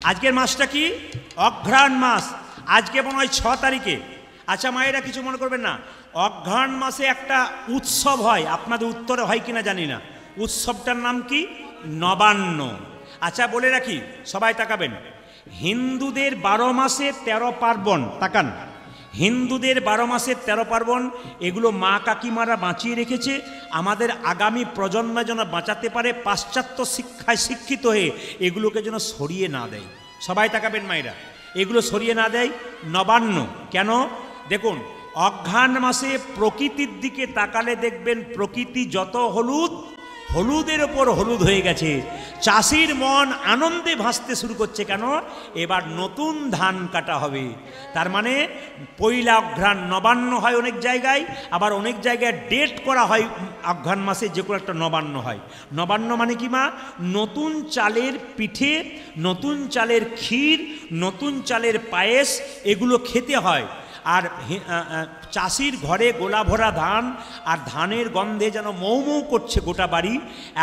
আজকের মাসটা কি? অঘ্রাণ মাস। আজকে মনে হয় 6 তারিখে। আচ্ছা মায়েরা কিছু মনে করবেন না, অঘ্রাণ মাসে একটা উৎসব হয়, আপনাদের উত্তরে হয় কিনা জানি না। উৎসবটার নাম কি? নবান্ন। আচ্ছা বলে রাখি, সবাই তাকাবেন, হিন্দুদের 12 মাসে 13 পার্বণ। তাকান, হিন্দুদের 12 মাসের 13 পার্বণ, এগুলো মা কাকিমারা বাঁচিয়ে রেখেছে আমাদের আগামী প্রজন্ম যেন বাঁচাতে পারে, পাশ্চাত্য শিক্ষায় শিক্ষিত হয়ে এগুলোকে যেন সরিয়ে না দেয়। সবাই তাকাবেন মায়েরা, এগুলো সরিয়ে না দেয়। নবান্ন কেন? দেখুন, অঘ্রাণ মাসে প্রকৃতির দিকে তাকালে দেখবেন প্রকৃতি যত হলুদ, হলুদের ওপর হলুদ হয়ে গেছে। চাষির মন আনন্দে ভাসতে শুরু করছে। কেন? এবার নতুন ধান কাটা হবে। তার মানে পয়লা অঘ্রাণ নবান্ন হয় অনেক জায়গায়, আবার অনেক জায়গায় ডেট করা হয় অঘ্রাণ মাসে যে কোনো একটা নবান্ন হয়। নবান্ন মানে কি মা? নতুন চালের পিঠে, নতুন চালের ক্ষীর, নতুন চালের পায়েস, এগুলো খেতে হয়। আর চাষির ঘরে গোলা ভরা ধান, আর ধানের গন্ধে যেন মৌ মৌ করছে গোটা বাড়ি।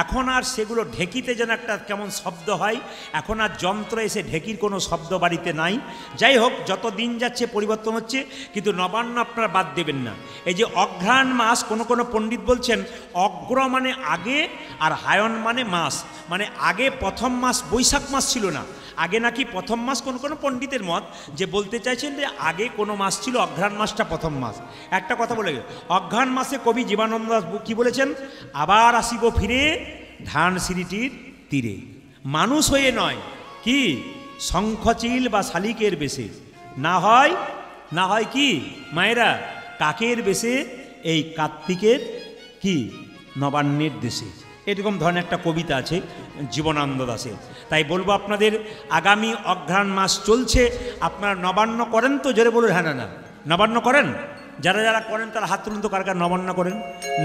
এখন আর সেগুলো ঢেকিতে যেন একটা কেমন শব্দ হয়, এখন আর যন্ত্র এসে ঢেকির কোনো শব্দ বাড়িতে নাই। যাই হোক, যত দিন যাচ্ছে পরিবর্তন হচ্ছে, কিন্তু নবান্ন আপনারা বাদ দেবেন না। এই যে অঘ্রাণ মাস, কোনো পণ্ডিত বলছেন অগ্র মানে আগে, আর হায়ন মানে মাস, মানে আগে প্রথম মাস বৈশাখ মাস ছিল না, আগে নাকি প্রথম মাস। কোনো পণ্ডিতের মত যে বলতে চাইছেন যে আগে কোনো মাস ছিল, অঘ্রাণ মাসটা প্রথম মাস। একটা কথা বলে গেল, অঘ্রাণ মাসে কবি জীবনানন্দ দাশ কি বলেছেন? আবার আসিব ফিরে ধান সিঁড়িটির তীরে, মানুষ হয়ে নয়, কি শঙ্খচিল বা শালিকের বেশে, না হয় কি মায়েরা কাকের বেশে, এই কার্তিকের কি নবান্নের দেশে। এরকম ধরনের একটা কবিতা আছে জীবনানন্দ দাশের। তাই বলবো আপনাদের, আগামী অঘ্রাণ মাস চলছে, আপনারা নবান্ন করেন তো? জোরে বলুন হ্যাঁ না। নবান্ন করেন? যারা যারা করেন তারা হাত তুলুন তো, কার কার নবান্ন করেন?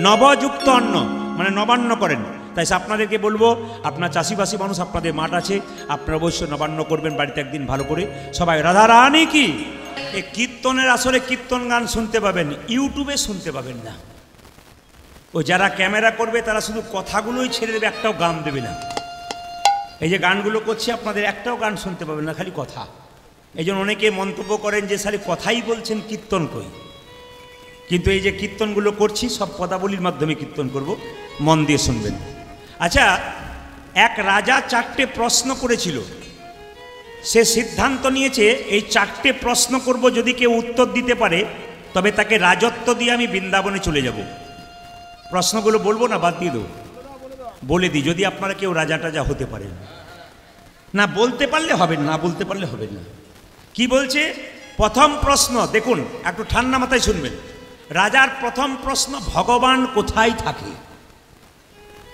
নবযুক্ত অন্ন মানে নবান্ন করেন। তাই আপনাদেরকে বলবো, আপনার চাষিবাসী মানুষ, আপনাদের মাঠ আছে, আপনারা অবশ্যই নবান্ন করবেন বাড়িতে একদিন ভালো করে। সবাই রাধারানী কি। এই কীর্তনের আসরে কীর্তন গান শুনতে পাবেন, ইউটিউবে শুনতে পাবেন না। ও যারা ক্যামেরা করবে তারা শুধু কথাগুলোই ছেড়ে দেবে, একটাও গান দেবে না। এই যে গানগুলো করছি আপনাদের একটাও গান শুনতে পাবেন না, খালি কথা। এই জন্য অনেকে মন্তব্য করেন যে সারি কথাই বলছেন, কীর্তন কই। কিন্তু এই যে কীর্তনগুলো করছি সব পদাবলীর মাধ্যমে কীর্তন করব, মন দিয়ে শুনবেন। আচ্ছা, এক রাজা 4টে প্রশ্ন করেছিল। সে সিদ্ধান্ত নিয়েছে এই 4টে প্রশ্ন করব, যদি কেউ উত্তর দিতে পারে তবে তাকে রাজত্ব দিয়ে আমি বৃন্দাবনে চলে যাব। প্রশ্নগুলো বলবো না, বাদ দিয়ে দেবো? বলে দিই, যদি আপনারা কেউ রাজা টাজা হতে পারেন। না বলতে পারলে হবেন, না বলতে পারলে হবেন না। কি বলছে? প্রথম প্রশ্ন দেখুন, একটু ঠান্ডা মাথায় শুনবেন। রাজার প্রথম প্রশ্ন, ভগবান কোথায় থাকে?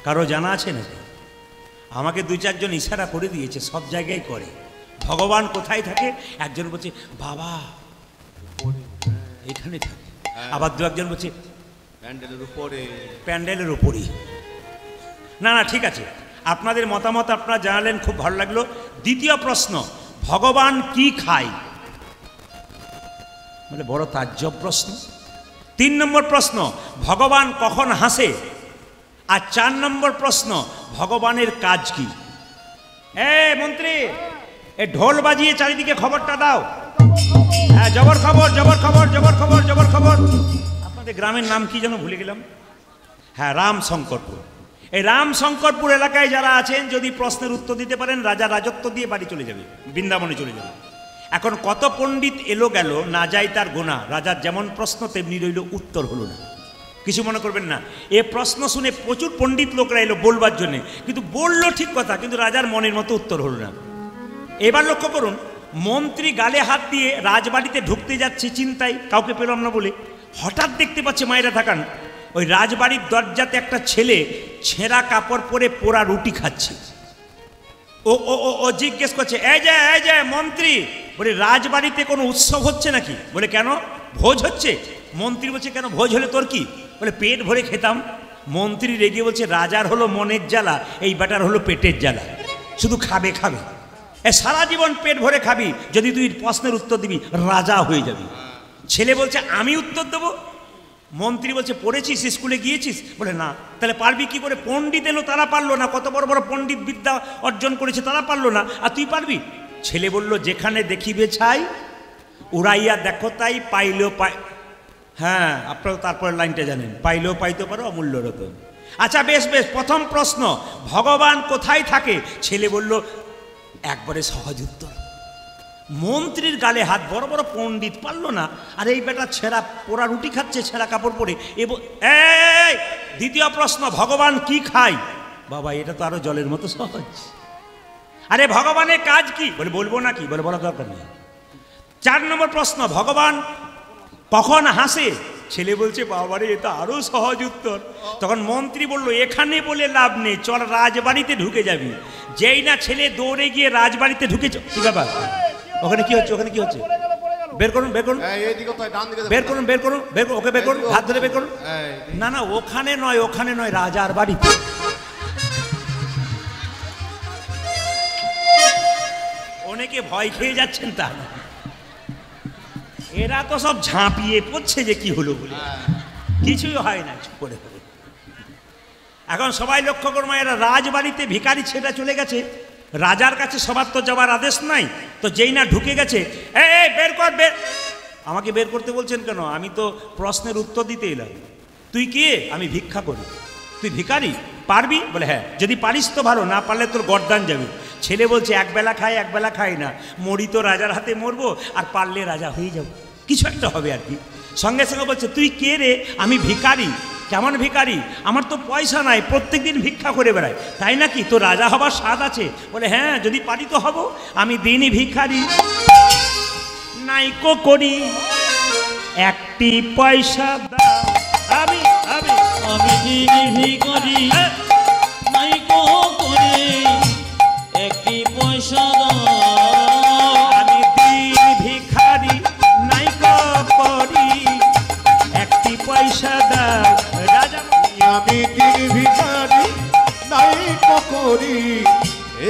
কারো জানা আছে নাকি? আমাকে 2-4 জন ইশারা করে দিয়েছে, সব জায়গায় করে। ভগবান কোথায় থাকে? একজন বলছে বাবা এখানে থাকে, আবার 2-1 বলছে প্যান্ডেলের উপরে। না ঠিক আছে, আপনাদের মতামত আপনারা জানালেন, খুব ভালো লাগলো। দ্বিতীয় প্রশ্ন, ভগবান কি খায়? বলে বড় তাজ্জব প্রশ্ন। 3 নম্বর প্রশ্ন, ভগবান কখন হাসে? আর 4 নম্বর প্রশ্ন, ভগবানের কাজ কি? মন্ত্রী, এ ঢোল বাজিয়ে চারিদিকে খবরটা দাও। হ্যাঁ, জবর খবর, জবর খবর, জবর খবর, জবর খবর। আপনাদের গ্রামের নাম কি যেন ভুলে গেলাম। হ্যাঁ, রামশঙ্করপুর। এই রামশঙ্করপুর এলাকায় যারা আছেন, যদি প্রশ্নের উত্তর দিতে পারেন, রাজা রাজত্ব দিয়ে বাড়ি চলে যাবে, বৃন্দাবনে চলে যাবে। এখন কত পণ্ডিত এলো গেল, না যায় তার গোনা। রাজার যেমন প্রশ্ন তেমনি রইল, উত্তর হলো না। কিছু মনে করবেন না, এ প্রশ্ন শুনে প্রচুর পণ্ডিত লোকরা এলো বলবার জন্যে, কিন্তু বললো ঠিক কথা, কিন্তু রাজার মনের মতো উত্তর হলো না। এবার লক্ষ্য করুন, মন্ত্রী গালে হাত দিয়ে রাজবাড়িতে ঢুকতে যাচ্ছে চিন্তায়, কাউকে পেলাম না বলে। হঠাৎ দেখতে পাচ্ছে, মায়েরা থাকান, ওই রাজবাড়ির দরজাতে একটা ছেলে ছেঁড়া কাপড় পরে পোড়া রুটি খাচ্ছে। ও জিজ্ঞেস করছে, এই যে মন্ত্রী, বলে রাজবাড়িতে কোনো উৎসব হচ্ছে নাকি? বলে কেন, ভোজ হচ্ছে। মন্ত্রী বলছে, কেন ভোজ হলে তোর কি? বলে পেট ভরে খেতাম। মন্ত্রী রেগে বলছে, রাজার হলো মনের জ্বালা, এই বেটার হলো পেটের জ্বালা, শুধু খাবে। সারা জীবন পেট ভরে খাবি, যদি তুই প্রশ্নের উত্তর দিবি রাজা হয়ে যাবি। ছেলে বলছে, আমি উত্তর দেবো? মন্ত্রী বলছে, পড়েছিস, স্কুলে গিয়েছিস? বলে না। তাহলে পারবি কি করে? পণ্ডিত এলো, তারা পারলো না। কত বড় বড় পণ্ডিত বিদ্যা অর্জন করেছে, তারা পারলো না, আর তুই পারবি? ছেলে বলল যেখানে দেখিবে ছাই উড়াইয়া দেখো তাই পাইলেও পাই। হ্যাঁ, আপনারা তারপরে লাইনটা জানেন, পাইলেও পাইতে পারো অমূল্য রতন। আচ্ছা বেশ বেশ, প্রথম প্রশ্ন, ভগবান কোথায় থাকে? ছেলে বলল একবারে সহজ উত্তর। মন্ত্রীর গালে হাত, বড় বড় পণ্ডিত পারলো না, আর এই বেটা ছেঁড়া পোড়া রুটি খাচ্ছে ছেঁড়া কাপড় পরে। এই দ্বিতীয় প্রশ্ন, ভগবান কি খায়? বাবা এটা তো আরো জলের মতো সহজ। আরে ভগবানের কাজ কি? বলে বলবো না কি? বলে বলার দরকার নেই। 4 নম্বর প্রশ্ন, ভগবান কখন হাসে? ছেলে বলছে বাবারে এটা আরো সহজ উত্তর। তখন মন্ত্রী বলল এখানে বলে লাভ নেই, চল রাজবাড়িতে ঢুকে যাবি। যেই না ছেলে দৌড়ে গিয়ে রাজবাড়িতে ঢুকেছে, কি ব্যাপার? ওখানে কি হচ্ছে? ওখানে কি হচ্ছে? বের করুন, বের করুন, বের করুন, বের করুন, বের করুন, ওকে বের করুন, হাত ধরে বের করুন। না না, ওখানে নয়, ওখানে নয়, রাজার বাড়িতে। অনেকে ভয় খেয়ে যাচ্ছেন, তা এরা তো সব ঝাঁপিয়ে পড়ছে যে কি হলো বলে, কিছুই হয় না, চুপ করে। এখন সবাই লক্ষ্য করবো, এরা রাজবাড়িতে ভিখারি ছেলেটা চলে গেছে, রাজার কাছে সবার তো যাওয়ার আদেশ নাই, তো যেই না ঢুকে গেছে, এই বের কর, বের। আমাকে বের করতে বলছেন কেন? আমি তো প্রশ্নের উত্তর দিতে এলাম। তুই কে? আমি ভিক্ষা করি। তুই ভিখারি, পারবি? বলে হ্যাঁ। যদি পারিস তো ভালো, না পারলে তোর গর্দান যাবে। ছেলে বলছে একবেলা খাই, একবেলা খাই না, মরি তো রাজার হাতে মরবো, আর পারলে রাজা হয়ে যাবো, কিছু একটা হবে আর কি। সঙ্গে সঙ্গে বলছে তুই কে রে? আমি ভিখারি। কেমন ভিখারি? আমার তো পয়সা নাই, প্রত্যেকদিন ভিক্ষা করে বেড়াই। তাই নাকি? তো রাজা হবার স্বাদ আছে? বলে হ্যাঁ, যদি পারি তো হব। আমি দিনই ভিখারি, নাইকো করি, একটি পয়সা দাও। আমি আমি আমি দিনই ভিখারি, নাইকো করি, একটি পয়সা দাও। আমি দিন ভিখারি, নাইকো করি, একটি পয়সা দাও। রাজা আমি দিন ভিখারি, নাইকো করি,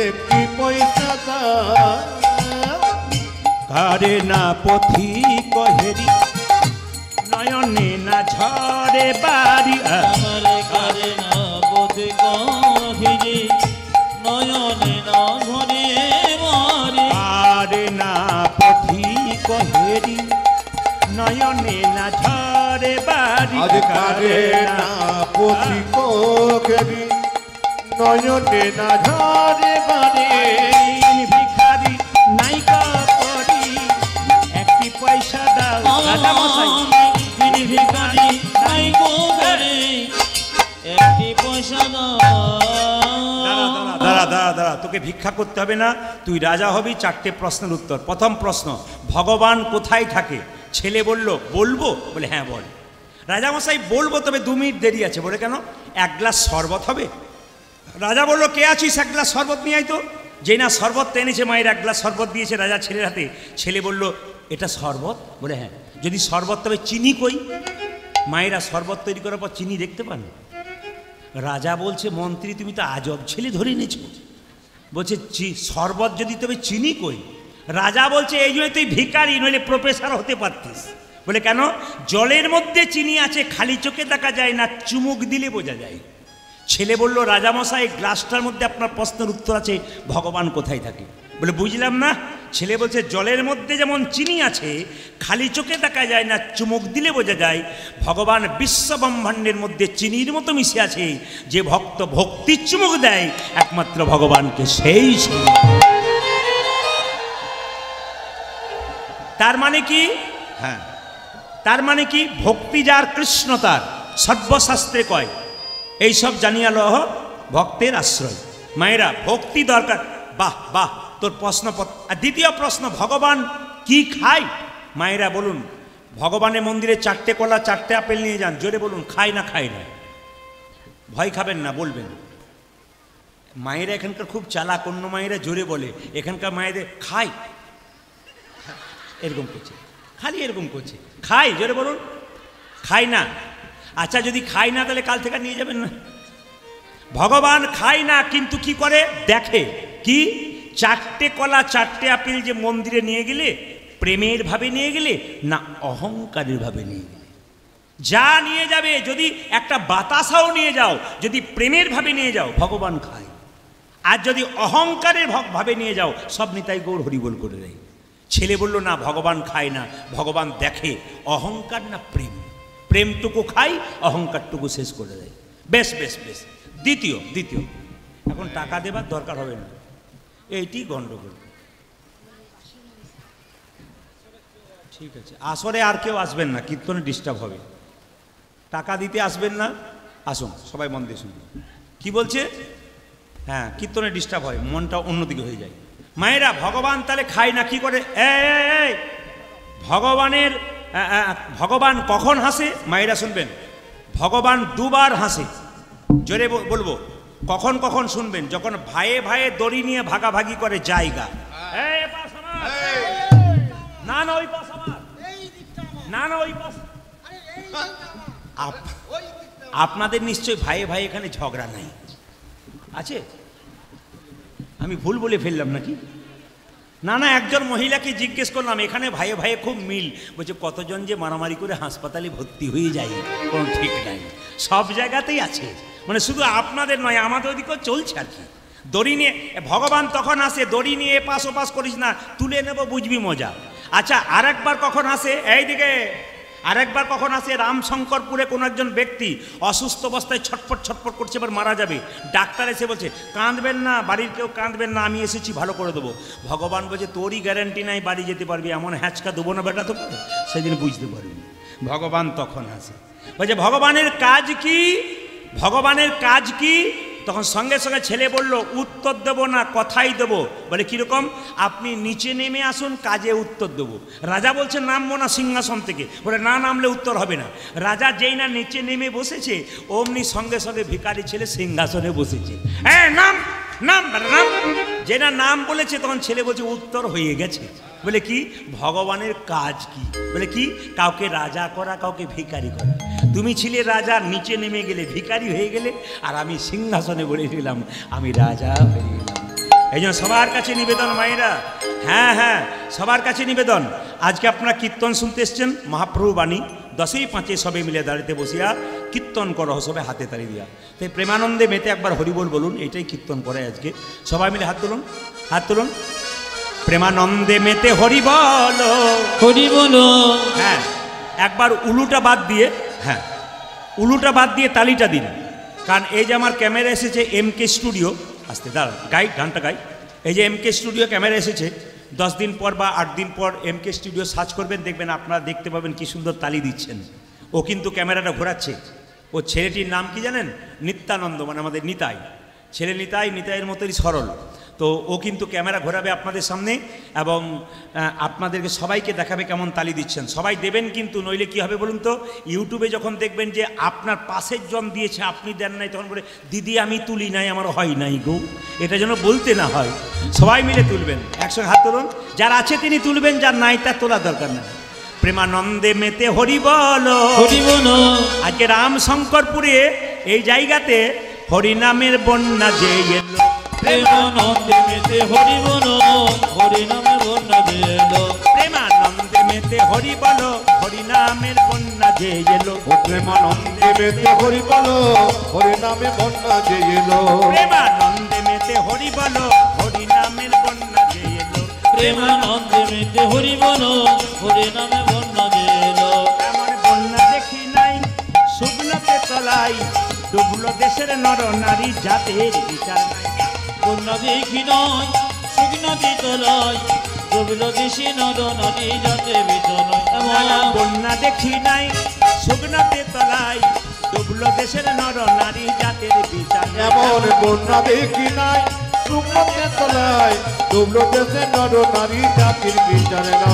একটি পয়সা দাও। কারে না পথি কহেরি, নয়নে না ঝরে বাড়ি। আমারে কারে না বোধে কহিরি, নয়নে না ঝরে বাড়ি। কারে না পথি কহেরি, নয়নে না ঝরে বাড়ি। আজ কারে না পথি কহেরি, নয়নে না ঝরে বাড়ি। ভিখারি নাইকা করি, একটি পয়সা দাও। রাজা মশাই, আমি ভিখারি, নাইকো করি, একটি পয়সা দাও। দাঁড়া দাঁড়া দাঁড়া, তোকে ভিক্ষা করতে হবে না, তুই রাজা হবি। 4টে প্রশ্নের উত্তর। প্রথম প্রশ্ন, ভগবান কোথায় থাকে? ছেলে বলল বলবো? বলে হ্যাঁ বল। রাজামশাই বলবো, তবে 2 মিনিট দেরি আছে। বলে কেন? 1 গ্লাস শরবত হবে। রাজা বলল কে আছিস, 1 গ্লাস শরবত নিয়ে আয় তো। যেই না শরবত এনেছে, মায়ের 1 গ্লাস শরবত দিয়েছে রাজা ছেলের হাতে। ছেলে বলল এটা শরবত? বলে হ্যাঁ। যদি শরবত তবে চিনি কই? মায়েরা শরবত তৈরি করার পর চিনি দেখতে পান। রাজা বলছে মন্ত্রী তুমি তো আজব ছেলে ধরে এনেছো। বলছে শরবত যদি তবে চিনি কই? রাজা বলছে এই জন্য তুই ভিখারি, নইলে প্রফেসর হতে পারতিস। বলে কেন? জলের মধ্যে চিনি আছে, খালি চোখে দেখা যায় না, চুমুক দিলে বোঝা যায়। ছেলে বলল রাজামশাই গ্লাসটার মধ্যে আপনার প্রশ্নের উত্তর আছে, ভগবান কোথায় থাকে? বলে বুঝলাম না। ছেলে বলছে জলের মধ্যে যেমন চিনি আছে, খালি চোখে দেখা যায় না, চুমুক দিলে বোঝা যায়, ভগবান বিশ্ব ব্রহ্মাণ্ডের মধ্যে চিনির মতো মিশে আছে। যে ভক্ত ভক্তির চুমুক দেয় একমাত্র ভগবানকে, সেই তার মানে কি? হ্যাঁ, তার মানে কি? ভক্তি যার কৃষ্ণ তার, সর্বশাস্ত্রে কয়। এইসব জানিয়া লহ ভক্তের আশ্রয়। মায়েরা ভক্তি দরকার। বাহ বাহ, তোর প্রশ্ন। আর দ্বিতীয় প্রশ্ন, ভগবান কি খায়? মায়েরা বলুন, ভগবানের মন্দিরে 4টে কলা 4টে আপেল নিয়ে যান, জোরে বলুন খায় না খায় না। ভয় খাবেন না, বলবেন। মায়েরা এখানকার খুব চালাক, অন্য মায়েরা জোরে বলে, এখানকার মায়েদের খায় এরকম করছে, খালি এরকম করছে। খায়, জোরে বলুন খায় না। আচ্ছা যদি খায় না তাহলে কাল থেকে নিয়ে যাবেন না। ভগবান খায় না, কিন্তু কি করে দেখে। কি? 4টে কলা 4টে আপেল যে মন্দিরে নিয়ে গেলে প্রেমের ভাবে নিয়ে গেলে না অহংকারের ভাবে নিয়ে গেলে, যা নিয়ে যাবে, যদি একটা বাতাসাও নিয়ে যাও, যদি প্রেমের ভাবে নিয়ে যাও, ভগবান খায়। আর যদি অহংকারের ভাবে নিয়ে যাও, সব নিতাই গৌর হরিবোল করে দেয়। ছেলে বলল না, ভগবান খায় না, ভগবান দেখে। অহংকার না প্রেম? প্রেমটুকু খাই, অহংকারটুকু শেষ করে দেয়। বেশ বেশ বেশ। দ্বিতীয় এখন টাকা দেবার দরকার হবে না, এইটি গণ্ডগোল। ঠিক আছে, আসরে আর কেউ আসবেন না, কীর্তনে ডিস্টার্ব হবে। টাকা দিতে আসবেন না, আসুন সবাই মন দিয়ে শুনুন কি বলছে। হ্যাঁ, কীর্তনে ডিস্টার্ব হয়, মনটা অন্যদিকে হয়ে যায়। মায়েরা, ভগবান তাহলে খায় না, কি করে? ভগবান কখন হাসে? মায়েরা শুনবেন, ভগবান দুবার হাসে। জোরে বলবো, কখন কখন শুনবেন? যখন ভাইয়ে ভাইয়ে দড়ি নিয়ে ভাগাভাগি করে জায়গা। না না ওই পাশ আমার, না না ওই পাশ। আপনাদের নিশ্চয়ই ভাইয়ে ভাই এখানে ঝগড়া নাই আছে? আমি ভুল বলে ফেললাম নাকি? না না, একজন মহিলাকে জিজ্ঞেস করলাম, এখানে ভাইয়ে ভাইয়ে খুব মিল। বলছে কতজন যে মারামারি করে হাসপাতালে ভর্তি হয়ে যায়, কোনো ঠিক নাই। সব জায়গাতেই আছে, মানে শুধু আপনাদের নয়, আমাদের ওদিকেও চলছে আর কি। দড়ি নিয়ে ভগবান তখন আসে, দড়ি নিয়ে এপাশ ওপাশ করিস না, তুলে নেব, বুঝবি মজা। আচ্ছা, আরেকবার কখন আসে? এইদিকে আরেকবার কখন আসে? রামশঙ্করপুরে কোনো একজন ব্যক্তি অসুস্থ অবস্থায় ছটফট ছটফট করছে, এবার মারা যাবে। ডাক্তার এসে বলছে কাঁদবেন না, বাড়ির কেউ কাঁদবেন না, আমি এসেছি, ভালো করে দেবো। ভগবান বলছে তোরই গ্যারান্টি নাই বাড়ি যেতে পারবি, এমন হ্যাঁচকা দেবো না বেটা তোকে, সেদিন বুঝতে পারবি। ভগবান তখন আসে, বলছে ভগবানের কাজ কি? ভগবানের কাজ কি? তখন সঙ্গে সঙ্গে ছেলে বলল, উত্তর দেবো না, কথাই দেবো। বলে কীরকম? আপনি নিচে নেমে আসুন, কাজে উত্তর দেবো। রাজা বলছে নামবো না সিংহাসন থেকে। বলে না নামলে উত্তর হবে না। রাজা যেই না নিচে নেমে বসেছে, অমনি সঙ্গে সঙ্গে ভিখারি ছেলে সিংহাসনে বসেছে। হ্যাঁ, নাম নাম নাম। যে না নাম বলেছে, তখন ছেলে বলছে উত্তর হয়ে গেছে। বলে কি? ভগবানের কাজ কি? বলে কি? কাউকে রাজা করা, কাউকে ভিখারি করা। তুমি ছিলে রাজা, নিচে নেমে গেলে ভিখারি হয়ে গেলে, আর আমি সিংহাসনে বলে দিলাম আমি রাজা হয়ে গেলাম। এই জন্য সবার কাছে নিবেদন মায়েরা, হ্যাঁ হ্যাঁ, সবার কাছে নিবেদন। আজকে আপনারা কীর্তন শুনতে এসছেন, মহাপ্রভু বাণী 10-5 সবে মিলে দাঁড়িতে বসিয়া কীর্তন করো, সবে হাতে তালি দিয়া। তাই প্রেমানন্দে মেতে একবার হরিবোল বলুন, এইটাই কীর্তন করে আজকে। সবাই মিলে হাত তুলুন, হাত তুলুন। প্রেমানন্দে মেতে হরি বলো, হরি বলো। হ্যাঁ, একবার উলুটা বাদ দিয়ে, হ্যাঁ উলুটা বাদ দিয়ে তালিটা দিন। কারণ এই যে আমার ক্যামেরা এসেছে MK স্টুডিও, আসতে দাঁড়া গাই, গানটা গাই। এই যে MK স্টুডিও ক্যামেরা এসেছে, 10 দিন পর বা 8 দিন পর MK স্টুডিও সার্চ করবেন, দেখবেন আপনারা দেখতে পাবেন কি সুন্দর তালি দিচ্ছেন। ও কিন্তু ক্যামেরাটা ঘোরাচ্ছে। ও ছেলেটির নাম কি জানেন? নিত্যানন্দ, মানে আমাদের নিতাই। ছেলে নিতাই, নিতাইয়ের মতোই সরল। তো ও কিন্তু ক্যামেরা ঘোরাবে আপনাদের সামনে, এবং আপনাদেরকে সবাইকে দেখাবে কেমন তালি দিচ্ছেন। সবাই দেবেন কিন্তু, নইলে কি হবে বলুন তো? ইউটিউবে যখন দেখবেন যে আপনার পাশের জন দিয়েছে, আপনি দেন নাই, তখন বলে দিদি আমি তুলি নাই, আমার হয় নাই গো। এটা যেন বলতে না হয়। সবাই মিলে তুলবেন, একসঙ্গে হাত তুলুন। যার আছে তিনি তুলবেন, যার নাই তার তোলার দরকার নেই। প্রেমানন্দে মেতে হরি বলো, হরি বলো। আজকে রামশঙ্করপুরে এই জায়গাতে হরিনামের বন্যা যে এলো। প্রেমানন্দে মেতে হরি বলো, হরি নামে বন্যা যে এলো। প্রেমানন্দে মেতে হরি বলো, হরি নামের বন্যা যে এলো। প্রেমানন্দে মেতে হরি বলো, হরি নামে বন্যা যে এলো। প্রেমানন্দে মেতে হরি বলো, হরি নামের বন্যা যে এলো। প্রেমানন্দে মেতে হরি বলো, হরি নামে বন্যা যে এলো। এমন বন্যা দেখি নাই শুকনোতে তলাই, ডুবলো দেশের নর নারী জাতের বিচার নাই। বন্যা দেখি নয় শুকনাতে তলায়, ডুবল দেশে নর নারী যাতে বিচার নয়। বন্যা দেখি নাই শুকনোতে তলাই, ডুবলো দেশের নর নারী জাতের বিচার নাই। এমন বন্যা দেখি নাই শুকনোতে তলায়, ডুবলো দেশে নর নারী জাতির বিচারে না।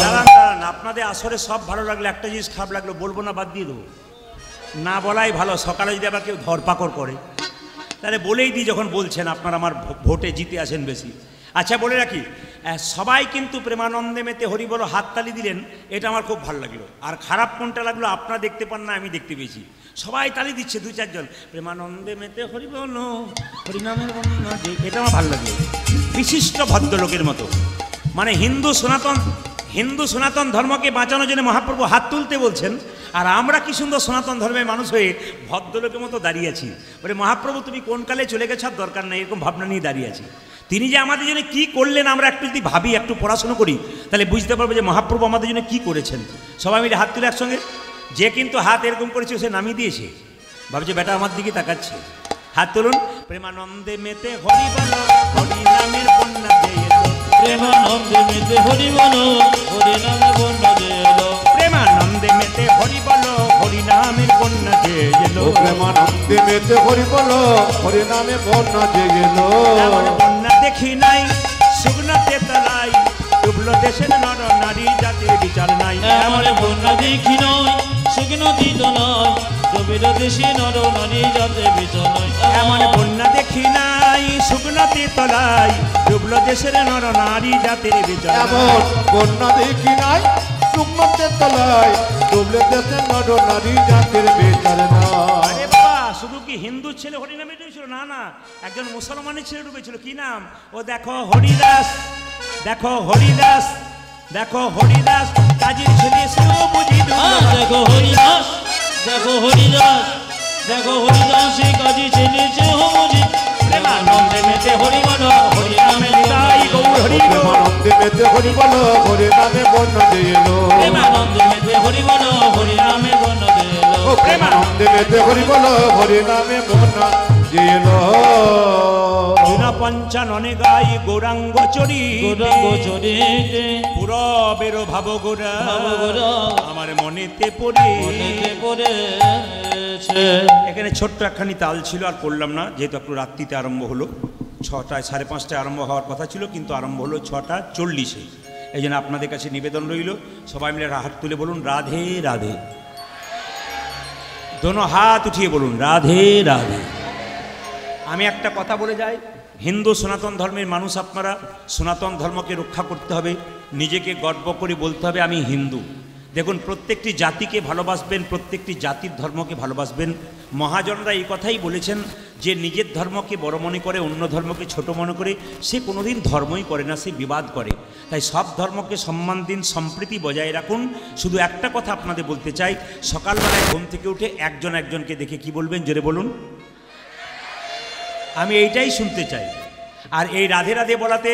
দাঁড়ান দাঁড়ান, আপনাদের আসরে সব ভালো লাগলো, একটা জিনিস খারাপ লাগলো, বলবো না, বাদ দিয়ে দেবো। না বলাই ভালো, সকালে যদি আবার কেউ ধরপাকড় করে তাহলে বলেই দিই যখন বলছেন আপনারা আমার ভোটে জিতে আসেন বেশি। আচ্ছা বলে রাখি, সবাই কিন্তু প্রেমানন্দে মেতে হরি বলো হাততালি দিলেন, এটা আমার খুব ভালো লাগলো। আর খারাপ কোনটা লাগলো আপনারা দেখতে পান না, আমি দেখতে পেয়েছি। সবাই তালি দিচ্ছে 2-4 জন, প্রেমানন্দে মেতে হরি বলো, হরিনামের বন্যা যে, এটা আমার ভালো লাগলো। বিশিষ্ট ভদ্রলোকের মতো, মানে হিন্দু সনাতন ধর্মকে বাঁচানোর জন্য মহাপ্রভু হাত তুলতে বলছেন, আর আমরা কি সুন্দর সনাতন ধর্মের মানুষ হয়ে ভদ্রলোকের মতো দাঁড়িয়ে আছি। বলে মহাপ্রভু তুমি কোন কালে চলে গেছো, আর দরকার নেই, এরকম ভাবনা নিয়ে দাঁড়িয়ে আছি। তিনি যে আমাদের জন্য কি করলেন আমরা একটু যদি ভাবি, একটু পড়াশুনো করি, তাহলে বুঝতে পারবো যে মহাপ্রভু আমাদের জন্য কি করেছেন। সবাই মিলে হাত তুলে একসঙ্গে, যে কিন্তু হাত এরকম করেছে সে নামিয়ে দিয়েছে, ভাবছে বেটা আমার দিকে তাকাচ্ছে। হাত তুলুন। প্রেমানন্দে মেতে হরি বল, হরি নামের বন্যা দিয়ে এলো। প্রেমানন্দে মেতে হরি বল, হরি নামে বন্যা দিয়ে এলো। প্রেমানন্দে মেতে হরি বল, হরি নামের বন্যা দিয়ে এলো। প্রেমানন্দে মেতে হরি বল, হরি নামে বন্যা যে এলো। এমন বন্যা দেখি নাই শুকনো তেতলাই, ডুবলো দেশের নর নারী জাতির বিচার নাই। এমন বন্যা দেখি নয় শুকনো দিত নয়, ডুবিল দেশে নর নারী জাতির বিচার নাই। এমন বন্যা দেখি নাই শুকনো তেতলাই, ডুবলো দেশের নর নারী জাতির বিচার নাই। এমন বন্যা দেখি নাই শুকনোতে তলায়, ডুবলে দেশে নর নারী জাতির বিচার নাই। আরে বাবা, শুধু কি হিন্দু ছেলে হরিনামে ডুবেছিল? না না, একজন মুসলমানের ছেলে ডুবেছিল। কি নাম? ও দেখো হরিদাস, দেখো হরিদাস, দেখো হরিদাস, কাজীর ছেলে সেও বুঝি দেখো হরিদাস, দেখো হরিদাস, দেখো হরিদাস, সে কাজী ছেলে সে বুঝি। প্রেমানন্দে মেতে হরি বল, হরি নামে নিতাই গৌর হরি গো। প্রেমানন্দে মেতে হরি বল, হরি নামে বন্যা যে এলো। প্রেমানন্দে মেতে হরি বল, হরি নামে বন্যা দিয়ে এলো। ও প্রেমানন্দে মেতে হরি বল, হরি নামে বন্যা যে এলো। দিনা পঞ্চাননে গাই গৌরাঙ্গ চরি, গৌরাঙ্গ চরিতে পুরবের ভাব গোরা, ভাব গোরা, আমার মনেতে পড়ে। মনেতে পড়েছে। এখানে ছোট্ট একখানি তাল ছিল, আর করলাম না, যেহেতু একটু রাত্রিতে আরম্ভ হলো। 6টায় 5:30টায় আরম্ভ হওয়ার কথা ছিল, কিন্তু আরম্ভ হলো 6:40। এই জন্য আপনাদের কাছে নিবেদন রইল, সবাই মিলে হাত তুলে বলুন রাধে রাধে। দোনো হাত উঠিয়ে বলুন রাধে রাধে। আমি একটা কথা বলে যাই, হিন্দু সনাতন ধর্মের মানুষ আপনারা, সনাতন ধর্মকে রক্ষা করতে হবে, নিজেকে গর্ব করে বলতে হবে আমি হিন্দু। দেখুন, প্রত্যেকটি জাতিকে ভালোবাসবেন, প্রত্যেকটি জাতির ধর্মকে ভালোবাসবেন। মহাজনরা এই কথাই বলেছেন যে নিজের ধর্মকে বড় মনে করে, অন্য ধর্মকে ছোট মনে করে, সে কোনোদিন ধর্মই করে না, সে বিবাদ করে। তাই সব ধর্মকে সম্মান দিন, সম্প্রীতি বজায় রাখুন। শুধু একটা কথা আপনাদের বলতে চাই, সকালবেলায় ঘুম থেকে উঠে একজন একজনকে দেখে কি বলবেন, জোরে বলুন। আমি এইটাই শুনতে চাই। আর এই রাধে রাধে বলাতে,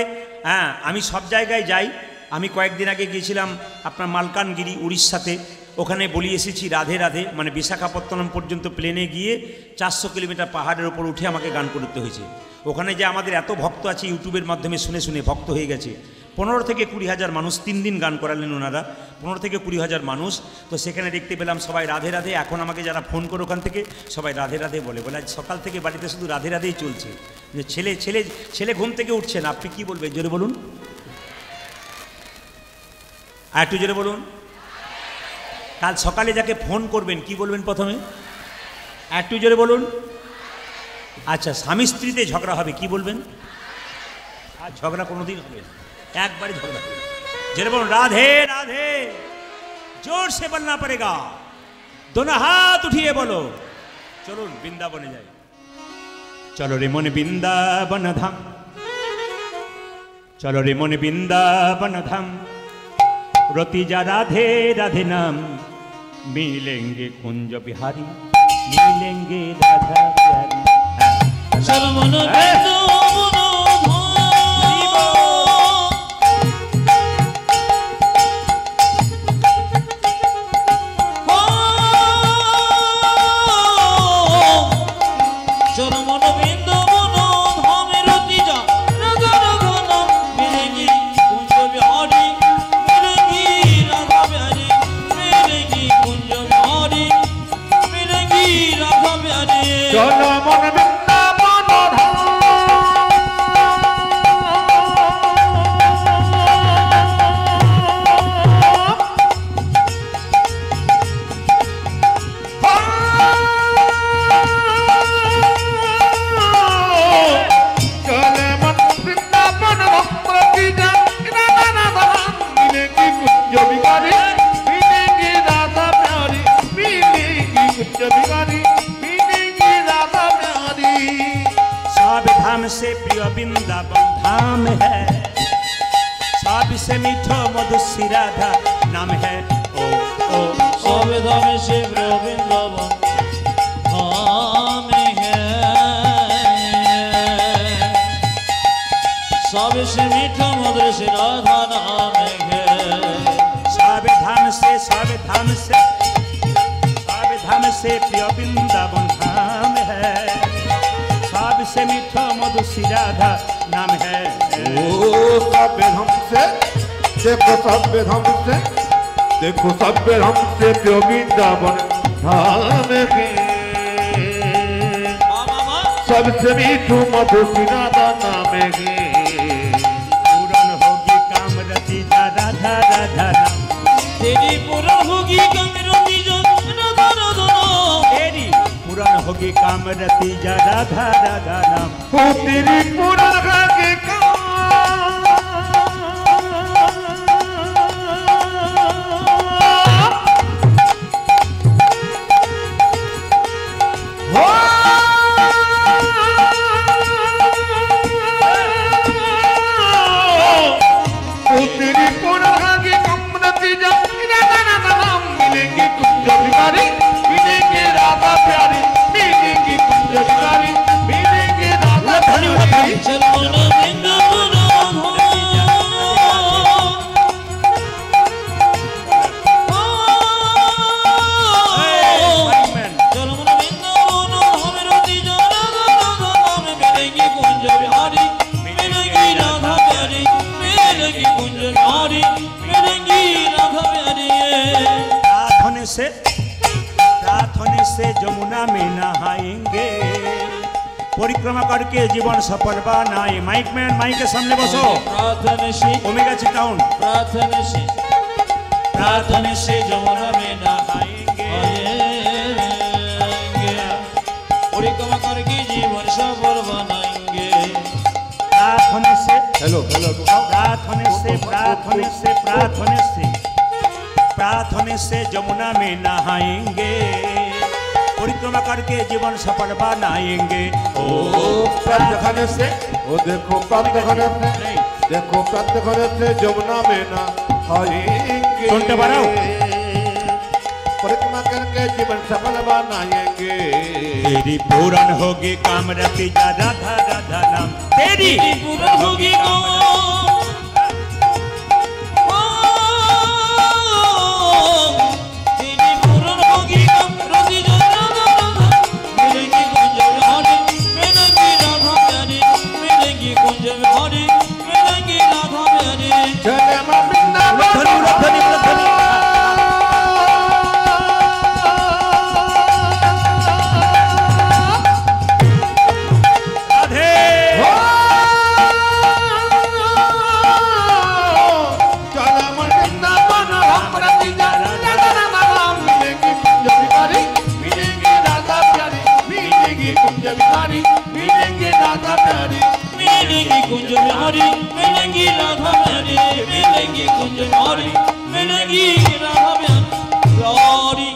হ্যাঁ, আমি সব জায়গায় যাই। আমি কয়েকদিন আগে গিয়েছিলাম আপনার মালকানগিরি, উড়িষ্যাতে। ওখানে বলি এসেছি রাধে রাধে, মানে বিশাখাপত্তনম পর্যন্ত প্লেনে গিয়ে 400 কিলোমিটার পাহাড়ের ওপর উঠে আমাকে গান করতে হয়েছে। ওখানে যে আমাদের এত ভক্ত আছে, ইউটিউবের মাধ্যমে শুনে শুনে ভক্ত হয়ে গেছে। 15 থেকে 20 হাজার মানুষ, 3 দিন গান করালেন ওনারা, 15 থেকে 20 হাজার মানুষ। তো সেখানে দেখতে পেলাম সবাই রাধে রাধে। এখন আমাকে যারা ফোন করে ওখান থেকে, সবাই রাধে রাধে বলে বলে আজ সকাল থেকে বাড়িতে শুধু রাধে রাধেই চলছে। যে ছেলে ছেলে ছেলে ঘুম থেকে উঠছে না, আপনি কি বলবেন, জোরে বলুন, আর একটু জোরে বলুন। কাল সকালে যাকে ফোন করবেন কি বলবেন প্রথমে, একটু জোরে বলুন। আচ্ছা, স্বামী স্ত্রীতে ঝগড়া হবে, কি বলবেন? আর ঝগড়া কোনোদিন হবে না, একবারে ঝগড়া হবে। জোরে বলুন রাধে রাধে, জোর সে বলনা পড়েগা, দোনো হাত উঠিয়ে বলো। চলুন বৃন্দাবনে যাই, চলো রে মনে বৃন্দাবন ধাম, চলো রে মনে বৃন্দাবন ধাম, रतिजा राधे राधे नाम, मिलेंगे कुंज बिहारी, मिलेंगे राधा प्यारी। शर्मन से प्रिय वृंदावन धाम है, सबसे मीठो मधुसी राधा नाम है। ओ ओ सब धाम से वृंदावन धाम है सबसे मीठा मधुर से राधा नाम है सावधान से प्रिय वृंदावन धाम है सबसे मीठा मधुर श्री राधा नाम है ओ सभ्य धाम से देखो सभ्य धाम से देखो सभ्य धाम से प्रिय वृंदावन धाम है सबसे मीठू मधुर श्री राधा नाम है पूरन होगी कामरति राधा राधा नाम तेरी पूर्ण होगी कामरति राधा राधा नाम तेरी पूरन होगी कामरति राधा राधा नाम ओ तेरी पूर्ण होगी प्रार्थने से जमुना में नहाएंगे परिक्रमा करके जीवन सफल बनाए माइक मैन माइक के सामने बसो प्रार्थने से ओमेगा चिटाउन प्रार्थने से जमुना में नहाएंगे परिक्रमा करके जीवन सफल बनाएंगे प्रार्थने से हेलो प्रार्थने से जमुना में नहाएंगे परिक्रमा करके जीवन सफल बनाएंगे ओ प्रार्थने से ओ देखो प्रार्थने से देखो प्रार्थने से जमुना में नहाएंगे सुनते बढ़ाओ परिक्रमा करके जीवन सफल बनाएंगे तेरी पूरन होगी कामरति राधा राधा नाम तेरी पूर्ण होगी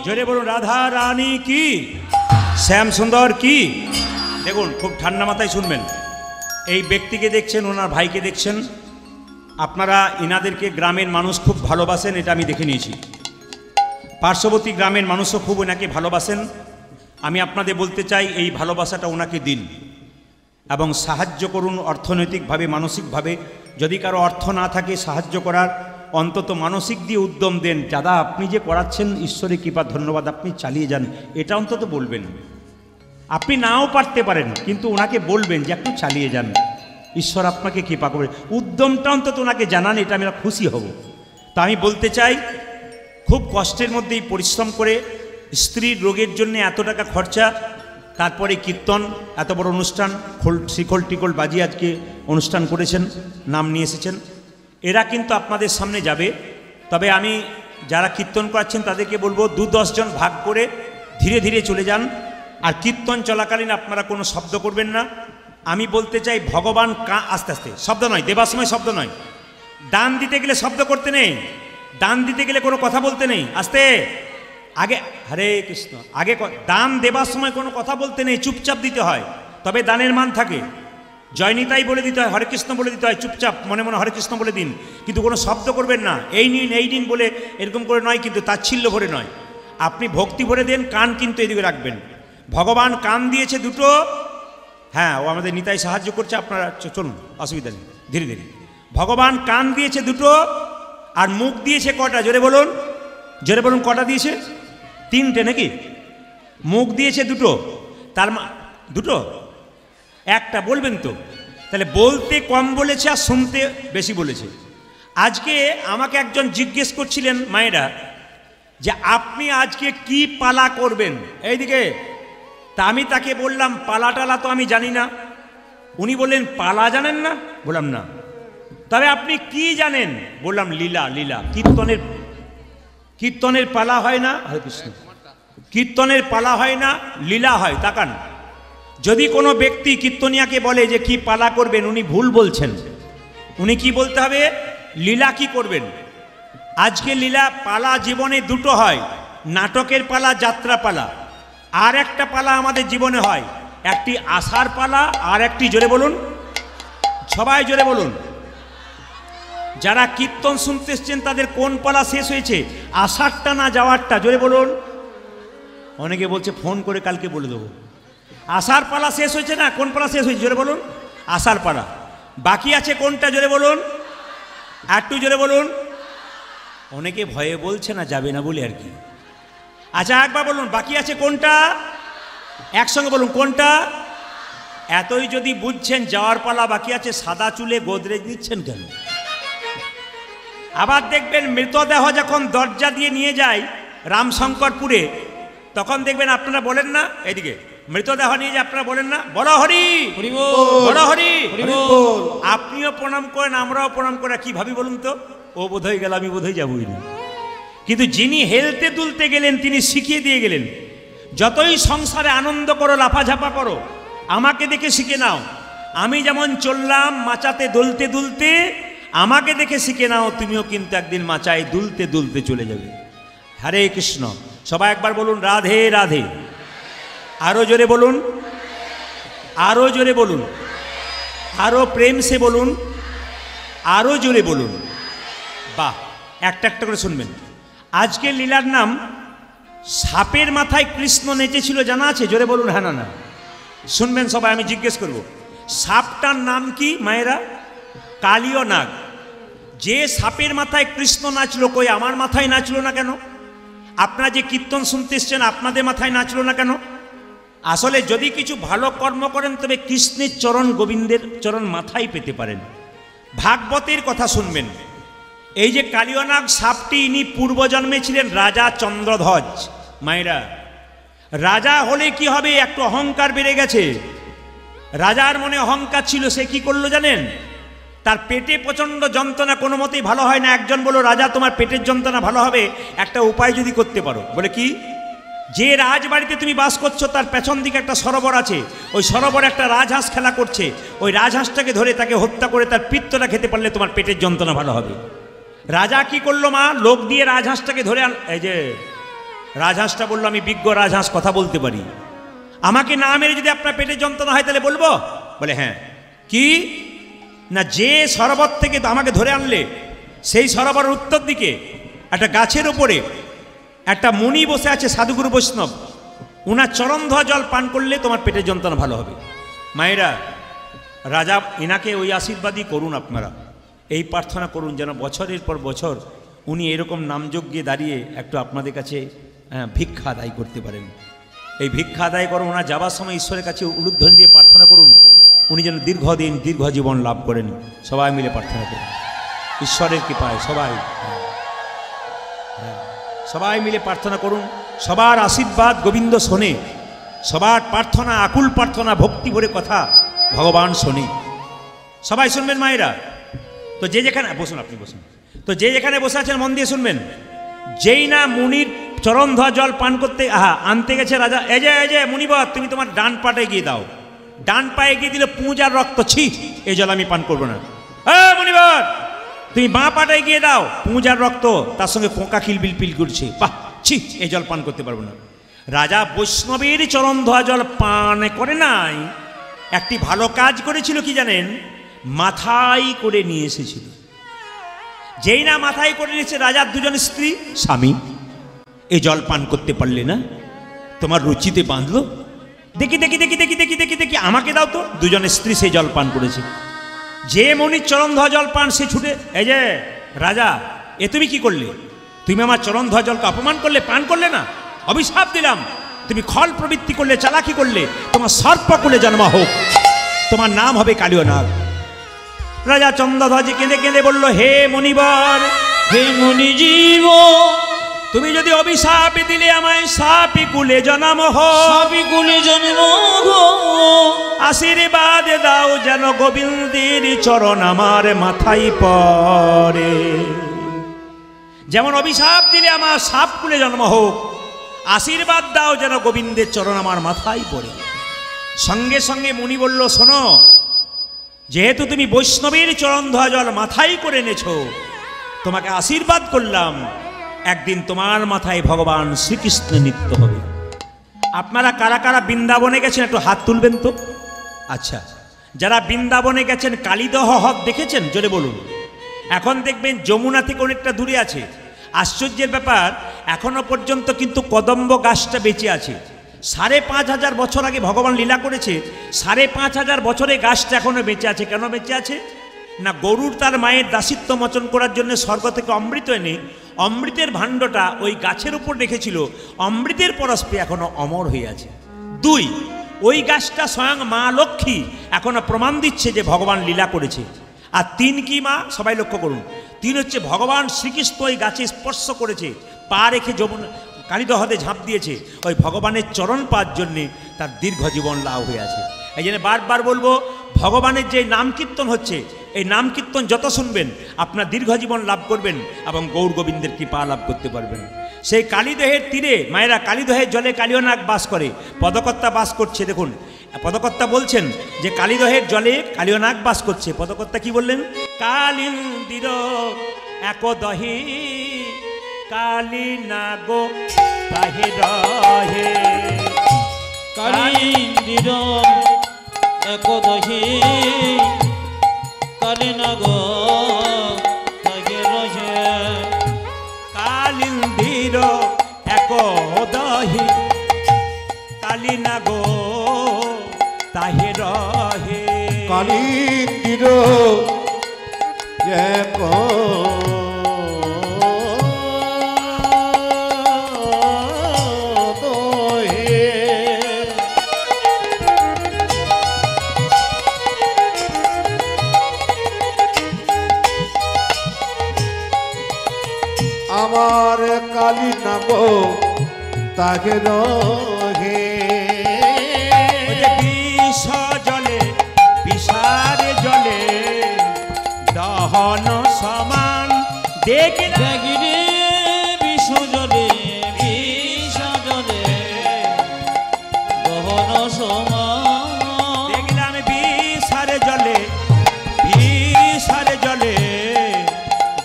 জোরে বলুন রাধা রানী কি শ্যাম সুন্দর কি দেখুন খুব ঠান্ডা মাথায় শুনবেন এই ব্যক্তিকে দেখছেন ওনার ভাইকে দেখছেন আপনারা ইনাদেরকে গ্রামের মানুষ খুব ভালোবাসেন এটা আমি দেখে নিয়েছি পার্শ্ববর্তী গ্রামের মানুষও খুব ওনাকে ভালোবাসেন আমি আপনাদের বলতে চাই এই ভালোবাসাটা ওনাকে দিন এবং সাহায্য করুন অর্থনৈতিকভাবে মানসিকভাবে যদি কারো অর্থ না থাকে সাহায্য করার অন্তত মানসিক দিয়ে উদ্যম দেন দাদা আপনি যে করাচ্ছেন ঈশ্বরের কৃপা ধন্যবাদ আপনি চালিয়ে যান এটা অন্তত বলবেন আপনি নাও পারতে পারেন কিন্তু ওনাকে বলবেন যে একটু চালিয়ে যান ঈশ্বর আপনাকে কৃপা করবে উদ্যমটা অন্তত ওনাকে জানান এটা আমরা খুশি হব তা আমি বলতে চাই খুব কষ্টের মধ্যেই পরিশ্রম করে স্ত্রীর রোগের জন্য এত টাকা খরচা তারপরে কীর্তন এত বড় অনুষ্ঠান শিকল টিকল বাজিয়ে আজকে অনুষ্ঠান করেছেন নাম নিয়ে এসেছেন এরা কিন্তু আপনাদের সামনে যাবে তবে আমি যারা কীর্তন করাচ্ছেন তাদেরকে বলবো 2-10 জন ভাগ করে ধীরে ধীরে চলে যান আর কীর্তন চলাকালীন আপনারা কোনো শব্দ করবেন না আমি বলতে চাই ভগবান আস্তে আস্তে শব্দ নয় দেবার সময় শব্দ নয় দান দিতে গেলে শব্দ করতে নেই দান দিতে গেলে কোনো কথা বলতে নেই আস্তে আগে হরে কৃষ্ণ আগে দান দেবার সময় কোনো কথা বলতে নেই চুপচাপ দিতে হয় তবে দানের মান থাকে জয়নিতাই বলে দিতে হয় হরে কৃষ্ণ বলে দিতে হয় চুপচাপ মনে মনে হরে কৃষ্ণ বলে দিন কিন্তু কোনো শব্দ করবেন না এই নিন বলে এরকম করে নয় কিন্তু তাচ্ছিল্য করে নয় আপনি ভক্তি ভরে দেন, কান কিন্তু এদিকে রাখবেন। ভগবান কান দিয়েছে দুটো, হ্যাঁ ও আমাদের নিতাই সাহায্য করছে, আপনারা চলুন, অসুবিধা নেই, ধীরে ধীরে। ভগবান কান দিয়েছে দুটো, আর মুখ দিয়েছে কটা? জোরে বলুন, জোরে বলুন, কটা দিয়েছে? তিনটে নাকি? মুখ দিয়েছে দুটো, তার দুটো, একটা বলবেন তো? তাহলে বলতে কম বলেছে আর শুনতে বেশি বলেছে। আজকে আমাকে একজন জিজ্ঞেস করছিলেন মায়েরা যে আপনি আজকে কি পালা করবেন এইদিকে, তা আমি তাকে বললাম পালা টালা তো আমি জানি না। উনি বললেন পালা জানেন না? বললাম না। তবে আপনি কি জানেন? বললাম লীলা। লীলা কীর্তনের পালা হয় না, হরে কৃষ্ণ, কীর্তনের পালা হয় না, লীলা হয়। তাকান, যদি কোনো ব্যক্তি কীর্তনিয়াকে বলে যে কি পালা করবেন, উনি ভুল বলছেন। উনি কি বলতে হবে? লীলা কি করবেন। আজকে লীলা পালা জীবনে দুটো হয়, নাটকের পালা, যাত্রা পালা। আর একটা পালা আমাদের জীবনে হয়, একটি আসার পালা, আর একটি, জোরে বলুন, সবাই জোরে বলুন, যারা কীর্তন শুনতে এসছেন তাদের কোন পালা শেষ হয়েছে? আষাঢ়টা না যাওয়ারটা? জোরে বলুন। অনেকে বলছে ফোন করে কালকে বলে দেবো। আষাঢ় পালা শেষ হয়েছে না? কোন পালা শেষ হয়েছে? জোরে বলুন, আষাঢ় পালা। বাকি আছে কোনটা? জোরে বলুন, একটু জোরে বলুন। অনেকে ভয়ে বলছে না, যাবে না বলে আর কি। আচ্ছা একবার বলুন, বাকি আছে কোনটা? একসঙ্গে বলুন, কোনটা? এতই যদি বুঝছেন যাওয়ার পালা বাকি আছে, সাদা চুলে গোদরেজ নিচ্ছেন কেন? আবার দেখবেন মৃতদেহ যখন দরজা দিয়ে নিয়ে যায় রামশঙ্করপুরে, তখন দেখবেন আপনারা বলেন না, এদিকে মৃতদেহ নিয়ে যায়, আপনারা বলেন না বড় হরি, বড় হরি, আপনিও প্রণাম করেন, আমরাও প্রণাম করে। কি ভাবি বলুন তো? ও বোধ হয়ে গেল, আমি বোধ হয়ে যাবই না। কিন্তু যিনি হেলতে তুলতে গেলেন তিনি শিখিয়ে দিয়ে গেলেন, যতই সংসারে আনন্দ করো, লাফাঝাপা করো, আমাকে দেখে শিখে নাও। আমি যেমন চললাম মাচাতে দুলতে দুলতে, আমাকে দেখে শিখে নাও, তুমিও কিন্তু একদিন মাচায় দুলতে দুলতে চলে যাবে। হরে কৃষ্ণ। সবাই একবার বলুন রাধে রাধে। আরো জোরে বলুন, আরো জোরে বলুন, আরো প্রেম সে বলুন, আরো জোরে বলুন। বাহ, একটা একটা করে শুনবেন। আজকে লীলার নাম সাপের মাথায় কৃষ্ণ নেচেছিল, জানা আছে? জোরে বলুন হ্যাঁ না না। শুনবেন সবাই, আমি জিজ্ঞেস করব, সাপটার নাম কি মায়েরা? কালীয় নাগ। যে সাপের মাথায় কৃষ্ণ নাচলো, কই আমার মাথায় নাচলো না কেন? আপনারা যে কীর্তন শুনতে এসছেন, আপনাদের মাথায় নাচলো না কেন? আসলে যদি কিছু ভালো কর্ম করেন তবে কৃষ্ণের চরণ, গোবিন্দের চরণ মাথায় পেতে পারেন। ভাগবতের কথা শুনবেন। এই যে কালীয় নাগ সাপটি, ইনি পূর্বজন্মে ছিলেন রাজা চন্দ্রধ্বজ। মায়েরা, রাজা হলে কি হবে? একটু অহংকার বেড়ে গেছে। রাজার মনে অহংকার ছিল, সে কি করলো জানেন? তার পেটে প্রচণ্ড যন্ত্রণা, কোনো মতেই ভালো হয় না। একজন বলল, রাজা তোমার পেটের যন্ত্রণা ভালো হবে একটা উপায় যদি করতে পারো। বলে কি? যে রাজবাড়িতে তুমি বাস করছো তার পেছন দিকে একটা সরোবর আছে, ওই সরোবরে একটা রাজহাঁস খেলা করছে, ওই রাজহাঁসটাকে ধরে তাকে হত্যা করে তার পিত্তটা খেতে পারলে তোমার পেটের যন্ত্রণা ভালো হবে। রাজা কি করলো মা? লোক দিয়ে রাজহাঁসটাকে ধরে এই যে রাজহাঁসটা বললো, আমি বিজ্ঞ রাজহাঁস, কথা বলতে পারি, আমাকে না মেরে যদি আপনার পেটের যন্ত্রণা হয় তাহলে বলবো? বলে হ্যাঁ। কি না, যে সরোবর থেকে আমাকে ধরে আনলে, সেই সরোবরের উত্তর দিকে একটা গাছের উপরে একটা মুনি বসে আছে, সাধুগুরু বৈষ্ণব, ওনার চরণ ধোয়া জল পান করলে তোমার পেটের যন্ত্রণা ভালো হবে। মায়েরা, রাজা এনাকে ওই আশীর্বাদই করুন, আপনারা এই প্রার্থনা করুন যেন বছরের পর বছর উনি এরকম নামযজ্ঞে দাঁড়িয়ে একটু আপনাদের কাছে ভিক্ষা আদায় করতে পারেন। এই ভিক্ষা আদায় করুন, ওনার যাবার সময় ঈশ্বরের কাছে উলুধ্বনি দিয়ে প্রার্থনা করুন উনি যেন দীর্ঘদিন দীর্ঘ জীবন লাভ করেন। সবাই মিলে প্রার্থনা করুন ঈশ্বরের কৃপায়। সবাই সবাই মিলে প্রার্থনা করুন, সবার আশীর্বাদ গোবিন্দ শোনে, সবার প্রার্থনা, আকুল প্রার্থনা, ভক্তি ভরে কথা ভগবান শোনে। সবাই শুনবেন মায়েরা। তো যে যেখানে বসুন, আপনি বসুন, তো যে যেখানে বসে আছেন মন দিয়ে শুনবেন। যেই না মুনির চরণ ধোয়া জল পান করতে আনতে গেছে রাজা, এই যে মুনিবর, তুমি তোমার ডান পাটে গিয়ে দাও। ডান পায়ে গিয়ে দিলে পুঁজার রক্ত, ছি, এই জল আমি পান করবো না। মুনিবর, তুমি বাঁ পাটে গিয়ে দাও, পুঁজার রক্ত, তার সঙ্গে পোকা খিলবিল পিল করছে, বাহ, ছি, এই জল পান করতে পারবো না। রাজা বৈষ্ণবের চরণ ধোয়া জল পান করে নাই, একটি ভালো কাজ করেছিল কি জানেন? মাথায় করে নিয়ে এসেছিল। যেই না মাথায় করে নিয়েছে রাজার দুজন স্ত্রী স্বামী, এই জল পান করতে পারলে না, তোমার রুচিতে বাঁধলো। দেখি দেখি দেখি দেখি দেখি দেখি দেখি আমাকে দাও তো। দুজনের স্ত্রী সেই জল পান করেছে। যে মনির চরণ ধোয়া জল পান সে ছুটে, এই যে রাজা, এ তুমি কি করলে? তুমি আমার চরণ ধোয়া জলকে অপমান করলে, পান করলে না, অভিশাপ দিলাম। তুমি খল প্রবৃত্তি করলে, চালাকি করলে, তোমার সর্পকুলে জন্ম হোক, তোমার নাম হবে কালীয় নাগ। রাজা চন্দ্রধ্বজ কেঁদে কেঁদে বলল, হে মনিবর, হে মুনিজীব, তুমি যদি অভিশাপ দিলে আমায় সাপি কুলে জন্ম হোক, সাপি কুলে জন্ম গো, আশীর্বাদ দাও যেন গোবিন্দের চরণ আমার মাথায় পড়ে। যেমন অভিশাপ দিলে আমার সাপ কুলে জন্ম হোক, আশীর্বাদ দাও যেন গোবিন্দের চরণ আমার মাথায় পড়ে। সঙ্গে সঙ্গে মুনি বলল, শোনো, যেহেতু তুমি বৈষ্ণবীর চরণ ধোয়া জল মাথায় করে এনেছ, তোমাকে আশীর্বাদ করলাম, একদিন তোমার মাথায় ভগবান শ্রীকৃষ্ণ নৃত্য হবে। আপনারা কারা কারা বৃন্দাবনে গেছেন একটু হাত তুলবেন তো। আচ্ছা, যারা বৃন্দাবনে গেছেন কালীদহ হ্রদ দেখেছেন? জোরে বলুন। এখন দেখবেন যমুনা থেকে অনেকটা দূরে আছে। আশ্চর্যের ব্যাপার, এখনো পর্যন্ত কিন্তু কদম্ব গাছটা বেঁচে আছে। ৫,৫০০ বছর আগে ভগবান লীলা করেছে, ৫,৫০০ বছরে গাছটা এখনো বেঁচে আছে। কেন বেঁচে আছে না, গরুর তার মায়ের দাসিত্ব মোচন করার জন্য স্বর্গ থেকে অমৃত এনে অমৃতের ভাণ্ডটা ওই গাছের উপর রেখেছিল। অমৃতের পরস্পে এখনো অমর হয়ে আছে। ২, ওই গাছটা স্বয়ং মা লক্ষ্মী এখনো প্রমাণ দিচ্ছে যে ভগবান লীলা করেছে। আর ৩ কি মা, সবাই লক্ষ্য করুন, ৩ হচ্ছে ভগবান শ্রীকৃষ্ণ ওই গাছে স্পর্শ করেছে, পা রেখে যমুনা কালীদহ হ্রদে ঝাঁপ দিয়েছে, ওই ভগবানের চরণ পাওয়ার জন্যে তার দীর্ঘ জীবন লাভ হয়ে আছে। এই জন্য বারবার বলবো, ভগবানের যে নাম কীর্তন হচ্ছে, এই নাম কীর্তন যত শুনবেন আপনার দীর্ঘ জীবন লাভ করবেন এবং গৌর গোবিন্দের কৃপা লাভ করতে পারবেন। সেই কালীদহের তীরে মায়েরা, কালীদহের জলে কালীয় নাগ বাস করে, পদকর্তা বাস করছে। দেখুন, পদকর্তা বলছেন যে কালীদহের জলে কালীয় নাগ বাস করছে। পদকর্তা কি বললেন? কালিন্দির একদহি কালী নাগ তাহে রহে, কালিন্দির একদহি কালী নাগ তাহে রহে, কালিন্দির একদহি কালী নাগ তাহে রহে। কালিন্দির এক আমার কালী নাগ তাকে রহে। বিষ জলে বিষার জলে দহন সমান দেখলে দেখলে বিষ জলে বিষ জলে দহন সমান, দেখলাম বিষার জলে বিষার জলে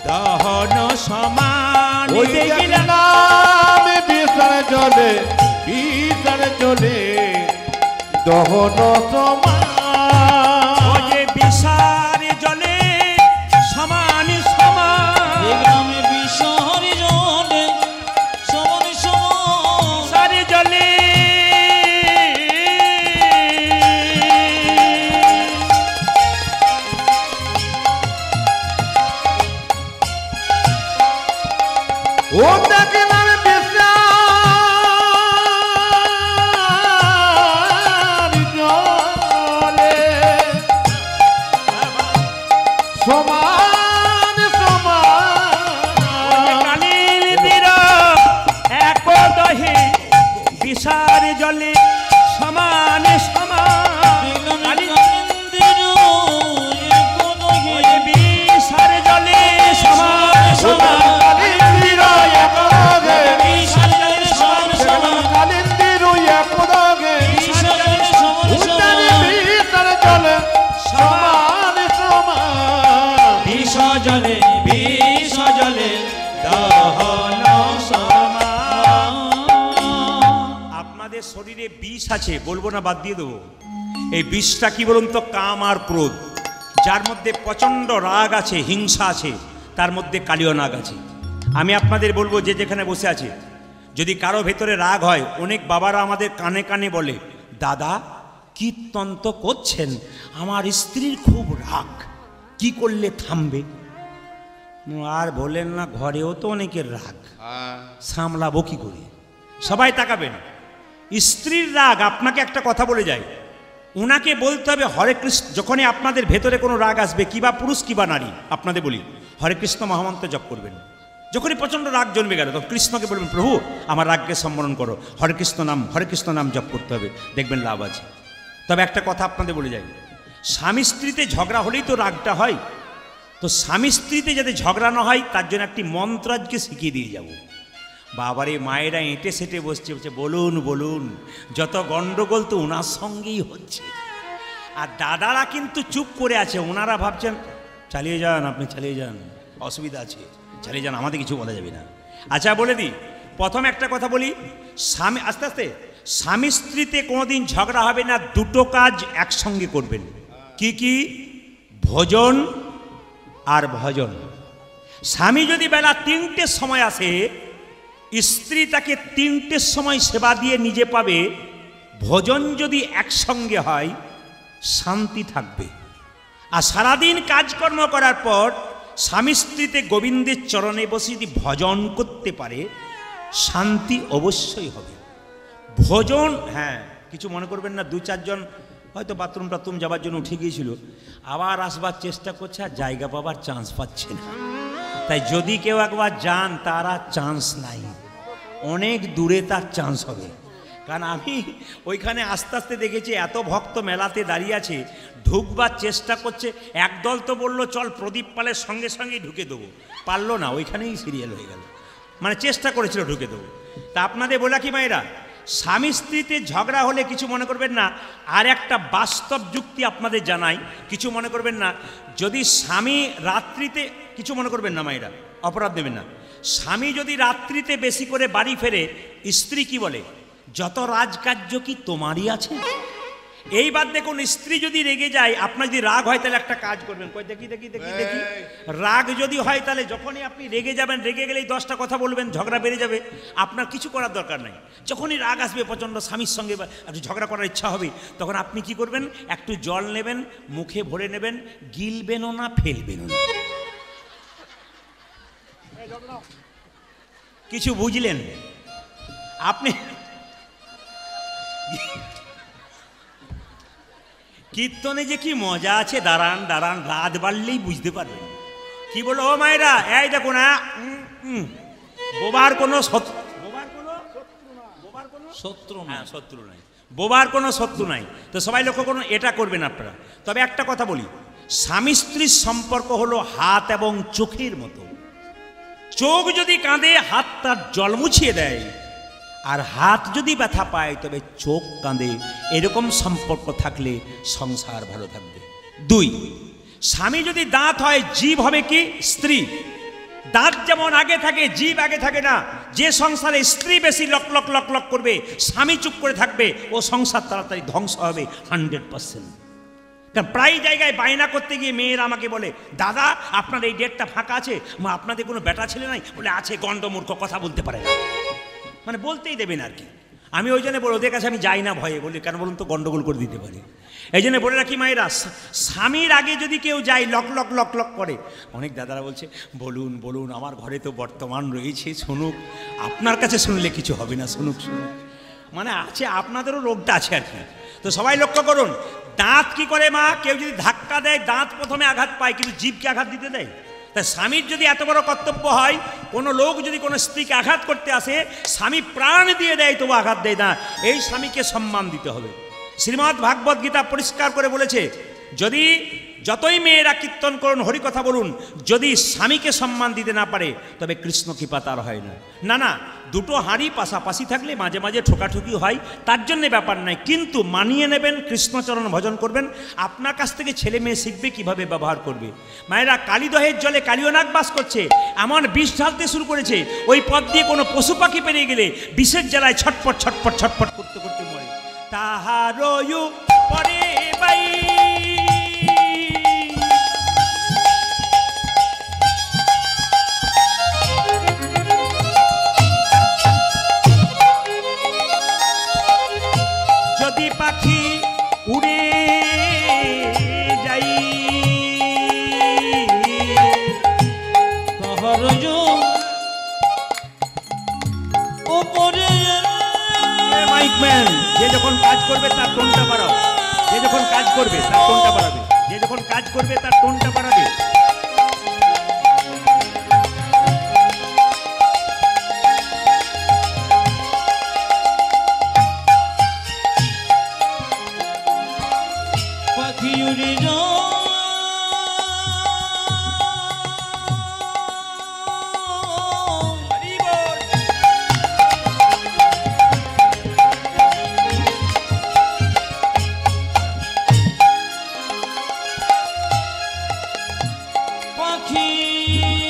দহন সমান। ওই দেখলাম বিষার জলে বিষার জলে দহন সমান। ওই বিষার জলে সমান সমান, দেখলাম বিষর জলে সমান সমান, সারে জলে ও দেখলাম বিষার জলে সমান সমান। কালিন্দির একদহি বিষার জলে সমান সমান। দেখলাম কালিন্দির একদহি ওই বিষার জলে সমান সমান। কালিন্দির একদগে বিষর জলে সমান সমান, কালিন্দির একদগে বিষর জলে সমান উত্তরে সমান, বিষার জলে সমান সমান। বিষ জলে বিষ জলে দহন সমান। আপনাদের শরীরে বিষ আছে, বলবো না, বাদ দিয়ে দেবো। এই বিষটা কি বলুন তো? কাম আর ক্রোধ। যার মধ্যে প্রচণ্ড রাগ আছে, হিংসা আছে, তার মধ্যে কালীয় নাগ আছে। আমি আপনাদের বলবো, যে যেখানে বসে আছে, যদি কারো ভেতরে রাগ হয়, অনেক বাবারা আমাদের কানে কানে বলে, দাদা কীর্তন তো করছেন, আমার স্ত্রীর খুব রাগ, কি করলে থামবে? আর বলেন না, ঘরেও তো অনেকের রাগ, সামলাবো কি করে? সবাই তাকাবেন। স্ত্রীর রাগ আপনাকে একটা কথা বলে যায়, ওনাকে বলতে হবে হরে কৃষ্ণ। যখনই আপনাদের ভেতরে কোনো রাগ আসবে, কিবা পুরুষ কিবা নারী, আপনাদের বলি হরে কৃষ্ণ মহামন্ত্র জপ করবেন। যখনই প্রচণ্ড রাগ জন্মে গেল, তখন কৃষ্ণকে বলবেন, প্রভু আমার রাগকে সম্বরণ করো, হরে কৃষ্ণ নাম জপ করতে হবে, দেখবেন লাভ আছে। তবে একটা কথা আপনাদের বলে যাই, স্বামী স্ত্রীতে ঝগড়া হলেই তো রাগটা হয়। তো স্বামী স্ত্রীতে যাতে ঝগড়া না হয়, তার জন্য একটি মন্ত্র আজকে শিখিয়ে দিয়ে যাব। বাবারে মায়েরা এঁটে সেটে বসছে, বলছে বলুন বলুন, যত গন্ডগোল তো ওনার সঙ্গেই হচ্ছে। আর দাদারা কিন্তু চুপ করে আছে, ওনারা ভাবছেন চালিয়ে যান, আপনি চালিয়ে যান, অসুবিধা আছে, চালিয়ে যান, আমাদের কিছু বলা যাবে না। আচ্ছা বলে দিই, প্রথম একটা কথা বলি, স্বামী আস্তে আস্তে, স্বামী স্ত্রীতে কোনোদিন ঝগড়া হবে না, দুটো কাজ একসঙ্গে করবেন। কি কি? ভোজন আর ভজন। স্বামী যদি বেলা 3টের সময় আসে, স্ত্রী তাকে 3টের সময় সেবা দিয়ে নিজে পাবে। ভোজন যদি একসঙ্গে হয়, শান্তি থাকবে। আর সারাদিন কাজকর্ম করার পর স্বামী স্ত্রীতে গোবিন্দের চরণে বসে যদি ভজন করতে পারে, শান্তি অবশ্যই হবে। ভোজন, হ্যাঁ কিছু মনে করবেন না, 2-4 জন হয়তো বাথরুম টাথরুম যাবার জন্য উঠে গিয়েছিল, আবার আসবার চেষ্টা করছে, আর জায়গা পাবার চান্স পাচ্ছে না। তাই যদি কেউ একবার যান, তার আর চান্স নাই, অনেক দূরে তার চান্স হবে। কারণ আমি ওইখানে আস্তে আস্তে দেখেছি, এত ভক্ত মেলাতে দাঁড়িয়ে আছে, ঢুকবার চেষ্টা করছে। একদল তো বললো চল প্রদীপ পালের সঙ্গে সঙ্গেই ঢুকে দেবো, পারলো না, ওইখানেই সিরিয়াল হয়ে গেল। মানে চেষ্টা করেছিল ঢুকে দেবো। তা আপনাদের বলা কি মায়েরা, স্বামী স্ত্রীতে ঝগড়া হলে কিছু মনে করবেন না। আর একটা বাস্তব যুক্তি আপনাদের জানাই, কিছু মনে করবেন না। যদি স্বামী রাত্রিতে, কিছু মনে করবেন না মায়েরা, অপরাধ দেবেন না, স্বামী যদি রাত্রিতে বেশি করে বাড়ি ফেরে, স্ত্রী কি বলে, যত রাজকার্য কি তোমারই আছে? এইবার দেখুন, স্ত্রী যদি রেগে যায়, আপনার যদি রাগ হয়, তাহলে একটা কাজ করবেন, কই দেখি দেখি দেখি দেখি, রাগ যদি হয় তাহলে যখনই আপনি রেগে যাবেন, রেগে গেলেই 10টা কথা বলবেন, ঝগড়া বেড়ে যাবে। আপনার কিছু করার দরকার নাই। যখনই রাগ আসবে প্রচণ্ড, স্বামীর সঙ্গে একটু ঝগড়া করার ইচ্ছা হবে, তখন আপনি কি করবেন, একটু জল নেবেন, মুখে ভরে নেবেন, গিলবেনও না, ফেলবেনও না। কিছু বুঝলেন আপনি? কীর্তনে যে কি মজা আছে, দাঁড়ান দাঁড়ান, রাত বাড়লেই বুঝতে পারবেন। কি বলো ও মায়েরা, এই দেখো না, বোবার কোনো শত্রু নাই, বোবার কোনো শত্রু নাই। তো সবাই লক্ষ্য করুন, এটা করবেন আপনারা। তবে একটা কথা বলি, স্বামী স্ত্রীর সম্পর্ক হলো হাত এবং চোখের মতো। চোখ যদি কাঁদে, হাত তার জল মুছিয়ে দেয়, আর হাত যদি ব্যথা পায়, তবে চোখ কাঁদে। এরকম সম্পর্ক থাকলে সংসার ভালো থাকবে। 2, স্বামী যদি দাঁত হয়, জীব হবে কি স্ত্রী। দাঁত যেমন আগে থাকে, জীব আগে থাকে না। যে সংসারে স্ত্রী বেশি লক লক লক লক করবে, স্বামী চুপ করে থাকবে, ও সংসার তাড়াতাড়ি ধ্বংস হবে 100%। কারণ প্রায় জায়গায় বায়না করতে গিয়ে মেয়েরা আমাকে বলে, দাদা আপনার এই ডেটটা ফাঁকা আছে, আপনাদের কোনো বেটা ছেলে নাই? বলে আছে, গণ্ডমূর্খ, কথা বলতে পারে না, মানে বলতেই দেবেন আর কি। আমি ওই জন্য বলি, ওদের কাছে আমি যাই না ভয়ে, বলি কেন বলুন তো, গন্ডগোল করে দিতে পারে। এই জন্য বলে রাখি মায়েরা, স্বামীর আগে যদি কেউ যায়, লক লক লক লক করে। অনেক দাদারা বলছে, বলুন বলুন, আমার ঘরে তো বর্তমান রয়েছে, শুনুক। আপনার কাছে শুনলে কিছু হবে না, শুনুক শুনুক, মানে আছে, আপনাদেরও রোগটা আছে আর কি। তো সবাই লক্ষ্য করুন, দাঁত কি করে মা, কেউ যদি ধাক্কা দেয়, দাঁত প্রথমে আঘাত পায়, কিন্তু জিভকে আঘাত দিতে দেয়। তাই স্বামীর যদি এত বড় কর্তব্য হয়, কোনো লোক যদি কোনো স্ত্রীকে আঘাত করতে আসে, স্বামী প্রাণ দিয়ে দেয় তবু আঘাত দেয় না, এই স্বামীকে সম্মান দিতে হবে। শ্রীমদ্ ভাগবত গীতা পরিষ্কার করে বলেছে, যদি যতই মেয়েরা কীর্তন করুন, হরিকথা বলুন, যদি স্বামীকে সম্মান দিতে না পারে, তবে কৃষ্ণ কৃপা তার হয় না। না না, দুটো হাঁড়ি পাশাপাশি থাকলে মাঝে মাঝে ঠোকাঠুকি হয়, তার জন্যে ব্যাপার নাই, কিন্তু মানিয়ে নেবেন, কৃষ্ণচরণ ভজন করবেন। আপনার কাছ থেকে ছেলে মেয়ে শিখবে কিভাবে ব্যবহার করবে। মায়েরা, কালীদহের জলে কালীয়নাগ বাস করছে, এমন বিষ ঢালতে শুরু করেছে, ওই পথ দিয়ে কোনো পশু পাখি পেরিয়ে গেলে বিষের জ্বালায় ছটপট ছটপট ছটপট করতে করতে মরে। তাহারও পরে বাই দেখবেন যে যখন কাজ করবে তার টোনটা বাড়াও, যে যখন কাজ করবে তার টোনটা বাড়াবে, যে যখন কাজ করবে তার টোনটা বাড়াবে। পাখি উড়ে যায় পাখি উড়ে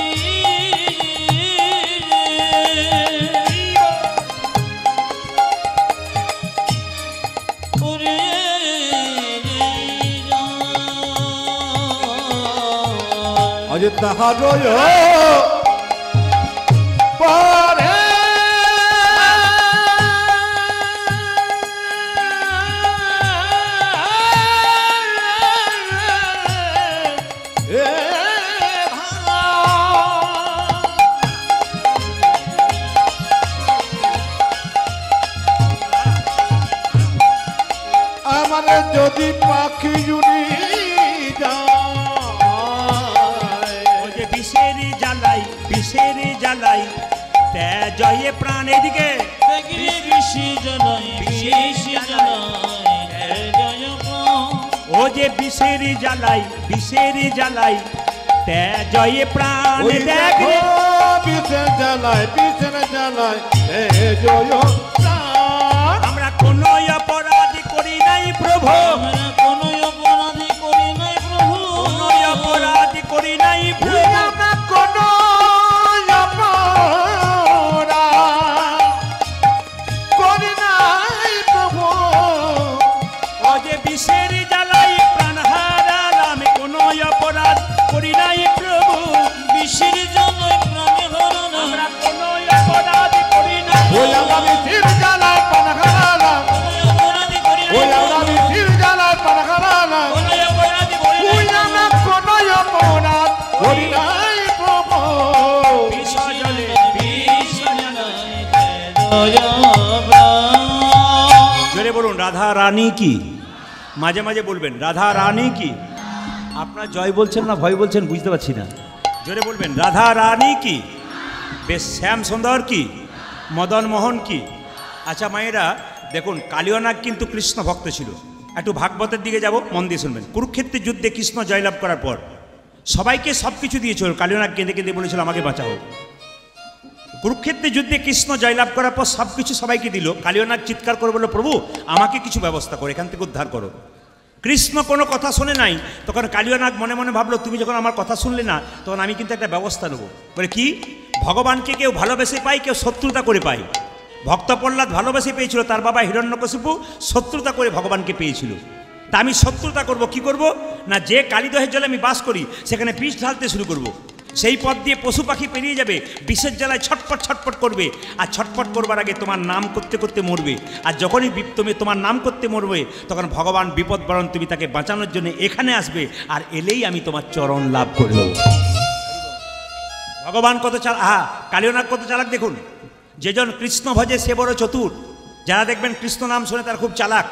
আজ তাহার পরে আমার যদি পাখি উড়ি যায়, ওই যে বিষের জ্বালাই, বিষের জ্বালাই জয়ে প্রাণ। এদিকে দেখি ঋষি জ্বালাই ঋষি জ্বালাই জয় প্রাণ। ও যে বিষের জ্বালাই, বিষের জ্বালাই জয়ে প্রাণ। ওই দেখ দেখো বিষের জ্বালায়, বিষের জ্বালায় এ জয় প্রাণ। আমরা কোনো অপরাধ করি নাই প্রভু, আমরা কোনো অপরাধী করি নাই প্রভু, কোনো অপরাধ করি নাই ওই প্রভু। আমরা কোনো অপরাধ করি নাই প্রভু। ও যে বিষের জ্বালাই প্রাণ হারালাম, কোনো অপরাধ করি নাই প্রভু। বিষের জ্বালায় প্রাণে হরণ। আমরা কোনো অপরাধ করি নাই। ওই আমরা বিষের জ্বালায় প্রাণ হারালাম, কোনো অপরাধী করি নাই ওই আমরা প্রভু, বিষের জ্বালায় প্রাণ হারালাম। কোনো অপরাধী করি নাই ওই আমরা কোনো অপরাধ করি নাই প্রভু। বিষ জলে বিষ জ্বালায় জয় প্রাণ। জোরে বলুন রাধা রানী কি। মাঝে মাঝে বলবেন রাধা রানী কি। আপনার জয় বলছেন না ভয় বলছেন বুঝতে পারছি না। জোরে বলবেন রাধা রানী কি। বেশ শ্যাম সুন্দর কি, মদন মোহন কি। আচ্ছা মায়েরা দেখুন, কালিয়ানাগ কিন্তু কৃষ্ণ ভক্ত ছিল। একটু ভাগবতের দিকে যাব, মন দিয়ে শুনবেন। কুরুক্ষেত্রের যুদ্ধে কৃষ্ণ জয়লাভ করার পর সবাইকে সব কিছু দিয়েছিল। কালিয়ানাগ কেঁদে কেঁদে বলেছিল আমাকে বাঁচাও। কুরুক্ষেত্রের যুদ্ধে কৃষ্ণ জয়লাভ করার পর সব কিছু সবাইকে দিল। কালিয়ানাগ চিৎকার করে বলল প্রভু আমাকে কিছু ব্যবস্থা করো, এখান থেকে উদ্ধার করো। কৃষ্ণ কোনো কথা শোনে নাই। তখন কালিয়ানাগ মনে মনে ভাবলো তুমি যখন আমার কথা শুনলে না, তখন আমি কিন্তু একটা ব্যবস্থা নেবো। বলে কি? ভগবানকে কেউ ভালোবেসে পায়, কেউ শত্রুতা করে পায়। ভক্ত প্রহ্লাদ ভালোবেসে পেয়েছিল, তার বাবা হিরণ্যকশিপু শত্রুতা করে ভগবানকে পেয়েছিল। তা আমি শত্রুতা করব, কি করব না, যে কালীদহের জলে আমি বাস করি সেখানে বিষ ঢালতে শুরু করব। সেই পথ দিয়ে পশু পাখি পেরিয়ে যাবে, বিষের জ্বালায় ছটপট ছটপট করবে। আর ছটপট করবার আগে তোমার নাম করতে করতে মরবে। আর যখনই তুমি তোমার নাম করতে মরবে, তখন ভগবান বিপদ বরণ তুমি তাকে বাঁচানোর জন্য এখানে আসবে। আর এলেই আমি তোমার চরণ লাভ করে দেব। ভগবান কত চালাক, কালিয়ানাগ কত চালাক দেখুন। যেজন কৃষ্ণ ভজে সে বড় চতুর। যারা দেখবেন কৃষ্ণ নাম শুনে তারা খুব চালাক।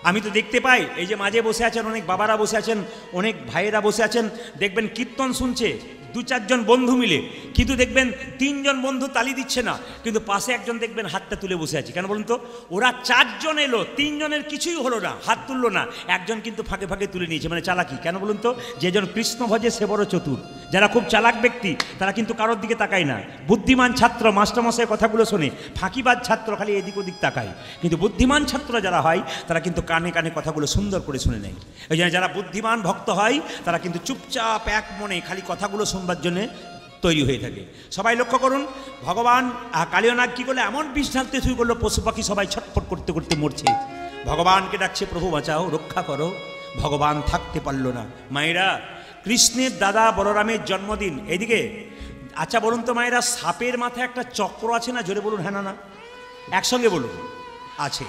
আমি তো দেখতে পাই, এই যে মাঝে বসে আছেন অনেক বাবারা বসে আছেন, অনেক ভাইয়েরা বসে আছেন, দেখবেন কীর্তন শুনছে দু চারজন বন্ধু মিলে, কিন্তু দেখবেন তিনজন বন্ধু তালি দিচ্ছে না, কিন্তু পাশে একজন দেখবেন হাতটা তুলে বসে আছে। কেন বলুন তো? ওরা চারজন এলো, তিনজনের কিছুই হলো না, হাত তুললো না, একজন কিন্তু ফাঁকে ফাঁকে তুলে নিয়েছে, মানে চালাকি। কেন বলুন তো? যেজন কৃষ্ণ ভজে সে বড় চতুর। যারা খুব চালাক ব্যক্তি তারা কিন্তু কারোর দিকে তাকায় না। বুদ্ধিমান ছাত্র মাস্টারমশাইয়ের কথাগুলো শোনে, ফাঁকিবাজ ছাত্র খালি এদিক ওদিক তাকায়। কিন্তু বুদ্ধিমান ছাত্র যারা হয় তারা কিন্তু কানে কানে কথাগুলো সুন্দর করে শুনে নেয়। ওই জন্য যারা বুদ্ধিমান ভক্ত হয় তারা কিন্তু চুপচাপ এক মনে খালি কথাগুলো শুনবার জন্যে তৈরি হয়ে থাকে। সবাই লক্ষ্য করুন, ভগবান কালিয়ানাগ কী করলো, এমন বিষ ঢালতে শুরু করলো, পশু পাখি সবাই ছটফট করতে করতে মরছে। ভগবানকে ডাকছে প্রভু বাঁচাও, রক্ষা করো। ভগবান থাকতে পারল না। মায়েরা, কৃষ্ণের দাদা বলরামের জন্মদিন এদিকে। আচ্ছা বলুন তো মায়েরা, সাপের মাথায় একটা চক্র আছে না? জোরে বলুন হ্যাঁ না না, একসঙ্গে বলুন। আছে।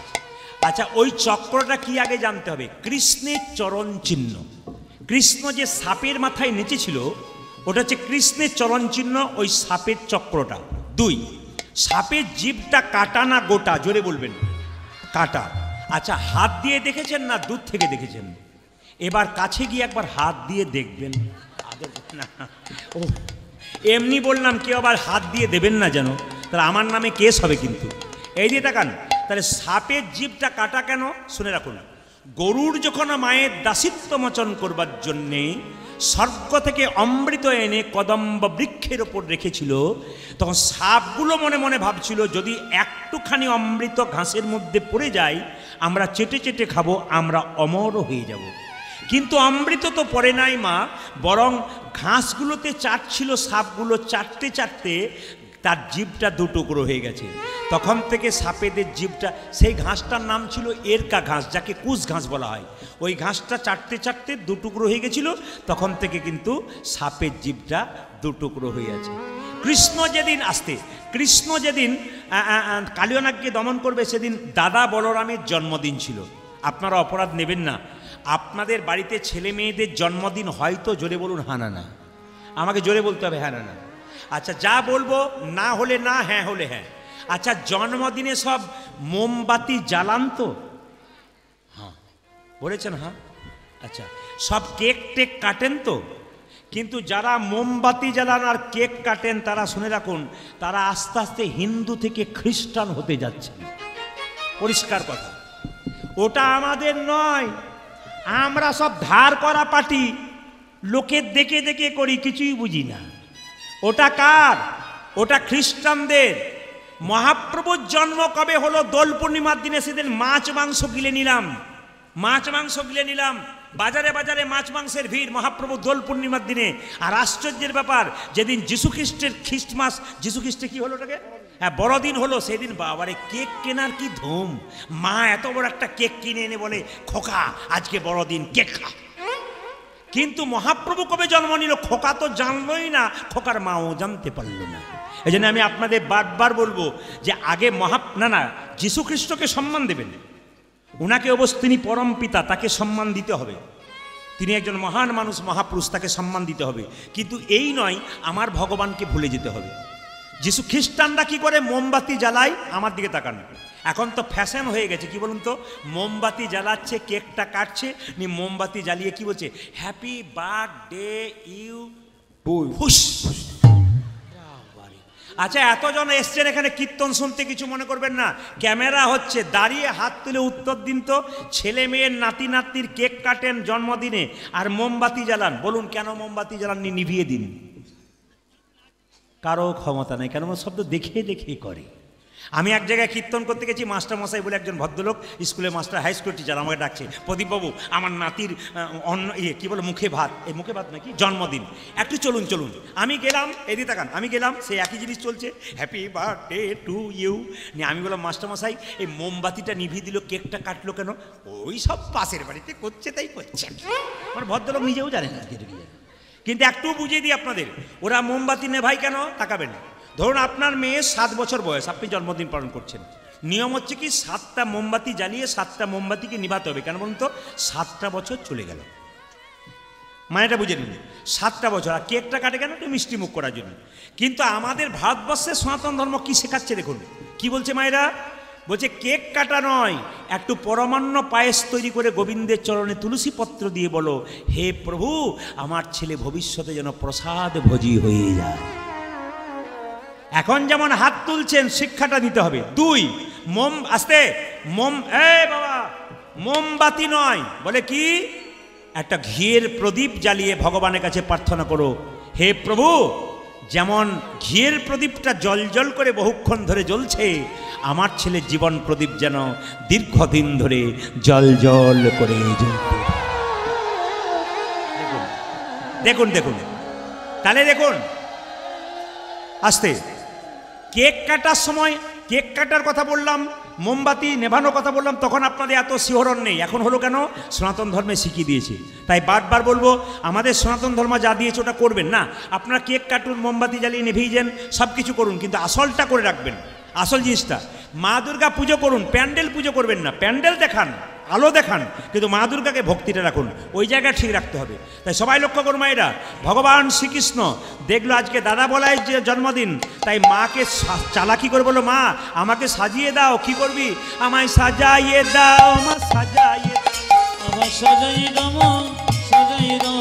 আচ্ছা ওই চক্রটা কি আগে জানতে হবে। কৃষ্ণের চরণ চিহ্ন। কৃষ্ণ যে সাপের মাথায় নেচেছিল ওটা হচ্ছে কৃষ্ণের চরণ চিহ্ন, ওই সাপের চক্রটা। দুই, সাপের জিভটা কাটা না গোটা? জোরে বলবেন। কাটা। আচ্ছা, হাত দিয়ে দেখেছেন না দূর থেকে দেখেছেন? এবার কাছে গিয়ে একবার হাত দিয়ে দেখবেন। না, ও এমনি বললাম, কেউ আবার হাত দিয়ে দেবেন না যেন, তাহলে আমার নামে কেস হবে কিন্তু। এই দিয়ে তাকান, তাহলে সাপের জিভটা কাটা কেন শুনে রাখুন। গরুর যখন মায়ের দাসিত্ব মোচন করবার জন্যে স্বর্গ থেকে অমৃত এনে কদম্ব বৃক্ষের ওপর রেখেছিল, তখন সাপগুলো মনে মনে ভাবছিল যদি একটুখানি অমৃত ঘাসের মধ্যে পড়ে যায়, আমরা চেটে চেটে খাবো, আমরা অমর হয়ে যাব। কিন্তু অমৃত তো পড়ে নাই মা, বরং ঘাসগুলোতে চাটছিল সাপগুলো, চাটতে চাটতে তার জিভটা দুটুকরো হয়ে গেছে। তখন থেকে সাপেদের জিভটা, সেই ঘাসটার নাম ছিল এরকা ঘাস, যাকে কুশ ঘাস বলা হয়। ওই ঘাসটা চাটতে চাটতে দুটুকরো হয়ে গেছিল, তখন থেকে কিন্তু সাপের জিভটা দুটুকরো হয়ে আছে। কৃষ্ণ যেদিন কালিয়ানাগকে দমন করবে, সেদিন দাদা বলরামের জন্মদিন ছিল। আপনারা অপরাধ নেবেন না, আপনাদের বাড়িতে ছেলে মেয়েদের জন্মদিন হয়তো, জোরে বলুন হ্যাঁ না না, আমাকে জোরে বলতে হবে হ্যাঁ না না। আচ্ছা, যা বলবো না হলে না, হ্যাঁ হলে হ্যাঁ। আচ্ছা, জন্মদিনে সব মোমবাতি জ্বালান তো? হ্যাঁ বলেছেন হ্যাঁ। আচ্ছা, সব কেক টেক কাটেন তো? কিন্তু যারা মোমবাতি জ্বালান আর কেক কাটেন, তারা শুনে রাখুন, তারা আস্তে আস্তে হিন্দু থেকে খ্রিস্টান হতে যাচ্ছে। পরিষ্কার কথা, ওটা আমাদের নয়, আমরা সব ধার করা পার্টি, লোকের দেখে দেখে করি, কিছুই বুঝি না। ওটা কার? ওটা খ্রিস্টানদের। মহাপ্রভুর জন্ম কবে হলো? দোল পূর্ণিমার দিনে। সেদিন মাছ মাংস গিলে নিলাম, বাজারে বাজারে মাছ মাংসের ভিড় মহাপ্রভু দোল পূর্ণিমার দিনে। আর আশ্চর্যের ব্যাপার, যেদিন যীশু খ্রিস্টের খ্রিস্টমাস, যীশু খ্রিস্টে কি হলো ওটাকে, হ্যাঁ বড়দিন হলো, সেদিন বাবারে কেক কেনার কি ধুম। মা এত বড় একটা কেক কিনে এনে বলে, খোকা আজকে বড়দিন, কেক খা। কিন্তু মহাপ্রভু কবে জন্ম নিল, খোকা তো জানলই না, খোকার মাও জানতে পারল না। এই জন্য আমি আপনাদের বারবার বলবো যে আগে না যীশু খ্রিস্টকে সম্মান দেবেন, ওনাকে অবশ্য তিনি পরম পিতা, তাকে সম্মান দিতে হবে। তিনি একজন মহান মানুষ, মহাপুরুষ, তাকে সম্মান দিতে হবে। কিন্তু এই নয় আমার ভগবানকে ভুলে যেতে হবে। যিশু খ্রিস্টানরা কি করে? মোমবাতি জ্বালায়। আমার দিকে তাকান, এখন তো ফ্যাশন হয়ে গেছে, কি বলুন তো, মোমবাতি জ্বালাচ্ছে, কেকটা কাটছে, নি মোমবাতি জ্বালিয়ে কি বলছে, হ্যাপি বার্থডে ইউ হুশ। আচ্ছা, এতজন এসছেন এখানে কীর্তন শুনতে, কিছু মনে করবেন না, ক্যামেরা হচ্ছে, দাঁড়িয়ে হাত তুলে উত্তর দিন তো। ছেলে মেয়ের নাতি নাতনির কেক কাটেন জন্মদিনে, আর মোমবাতি জ্বালান, বলুন কেন মোমবাতি জ্বালাননি? নিভিয়ে দিন। কারো ক্ষমতা নেই, কেন শব্দ দেখে দেখে করে। আমি এক জায়গায় কীর্তন করতে গেছি, মাস্টার মশাই বলে একজন ভদ্রলোক, স্কুলের মাস্টার, হাই স্কুল টিচার, আমাকে ডাকছে, প্রদীপবাবু আমার নাতির কি বলে মুখে ভাত, এই মুখে ভাত নাকি জন্মদিন, একটু চলুন। আমি গেলাম, এদিকে তাকান, আমি গেলাম, সেই একই জিনিস চলছে, হ্যাপি বার্থডে টু ইউ। আমি বললাম, মাস্টার মশাই এই মোমবাতিটা নিভিয়ে দিল, কেকটা কাটলো কেন? ওই সব পাশের বাড়িতে করছে, তাই করছে। আমার ভদ্রলোক নিজেও জানে না, কিন্তু একটু বুঝিয়ে দিই আপনাদের, ওরা মোমবাতি নেভাই কেন তাকাবেন। ধরুন আপনার মেয়ে 7 বছর বয়স, আপনি জন্মদিন পালন করছেন, নিয়ম হচ্ছে কি 7টা মোমবাতি জ্বালিয়ে 7টা মোমবাতিকে নিভাতে হবে। কেন বলুন তো? 7টা বছর চলে গেল, মানে এটা বুঝে নিন, 7টা বছর। আর কেকটা কাটে কেন? একটু মিষ্টি মুখ করার জন্য। কিন্তু আমাদের ভারতবর্ষের সনাতন ধর্ম কি শেখাচ্ছে দেখুন, কি বলছে মায়েরা? বলছে কেক কাটা নয়, একটু পরমান্ন পায়েস তৈরি করে গোবিন্দের চরণে তুলসী পত্র দিয়ে বলো, হে প্রভু আমার ছেলে ভবিষ্যতে যেন প্রসাদ ভোজী হয়ে যায়। এখন যেমন হাত তুলছেন, শিক্ষাটা দিতে হবে। 2, মোম আস্তে, বাবা মোমবাতি নয়, বলে কি, একটা ঘিয়ের প্রদীপ জ্বালিয়ে ভগবানের কাছে প্রার্থনা করো, হে প্রভু যেমন ঘিয়ের প্রদীপটা জল করে বহুক্ষণ ধরে জ্বলছে, আমার ছেলের জীবন প্রদীপ যেন দীর্ঘদিন ধরে জল করে জ্বলবে। দেখুন তাহলে দেখুন, আস্তে। কেক কাটার সময়, কেক কাটার কথা বললাম, মোমবাতি নেভানোর কথা বললাম, তখন আপনাদের এত শিহরণ নেই। এখন হলো কেন? সনাতন ধর্মে শিখিয়ে দিয়েছে। তাই বারবার বলবো, আমাদের সনাতন ধর্ম যা দিয়েছে ওটা করবেন না। আপনারা কেক কাটুন, মোমবাতি জ্বালিয়ে নিভিয়ে যান, সব কিছু করুন, কিন্তু আসলটা করে রাখবেন, আসল জিনিসটা। মা দুর্গা পুজো করুন, প্যান্ডেল পুজো করবেন না। প্যান্ডেল দেখান, আলো দেখান, কিন্তু মা দুর্গাকে ভক্তিটা রাখুন, ওই জায়গায় ঠিক রাখতে হবে। তাই সবাই লক্ষ্য করুন মায়েরা, ভগবান শ্রীকৃষ্ণ দেখলো আজকে দাদা বলাই যে জন্মদিন, তাই মাকে চালাকি করে বললো, মা আমাকে সাজিয়ে দাও। কি করবি? আমায় সাজাইয়ে দাও মা, সাজাইয়ে আমার সাজাই দাও, সাজাই দাও,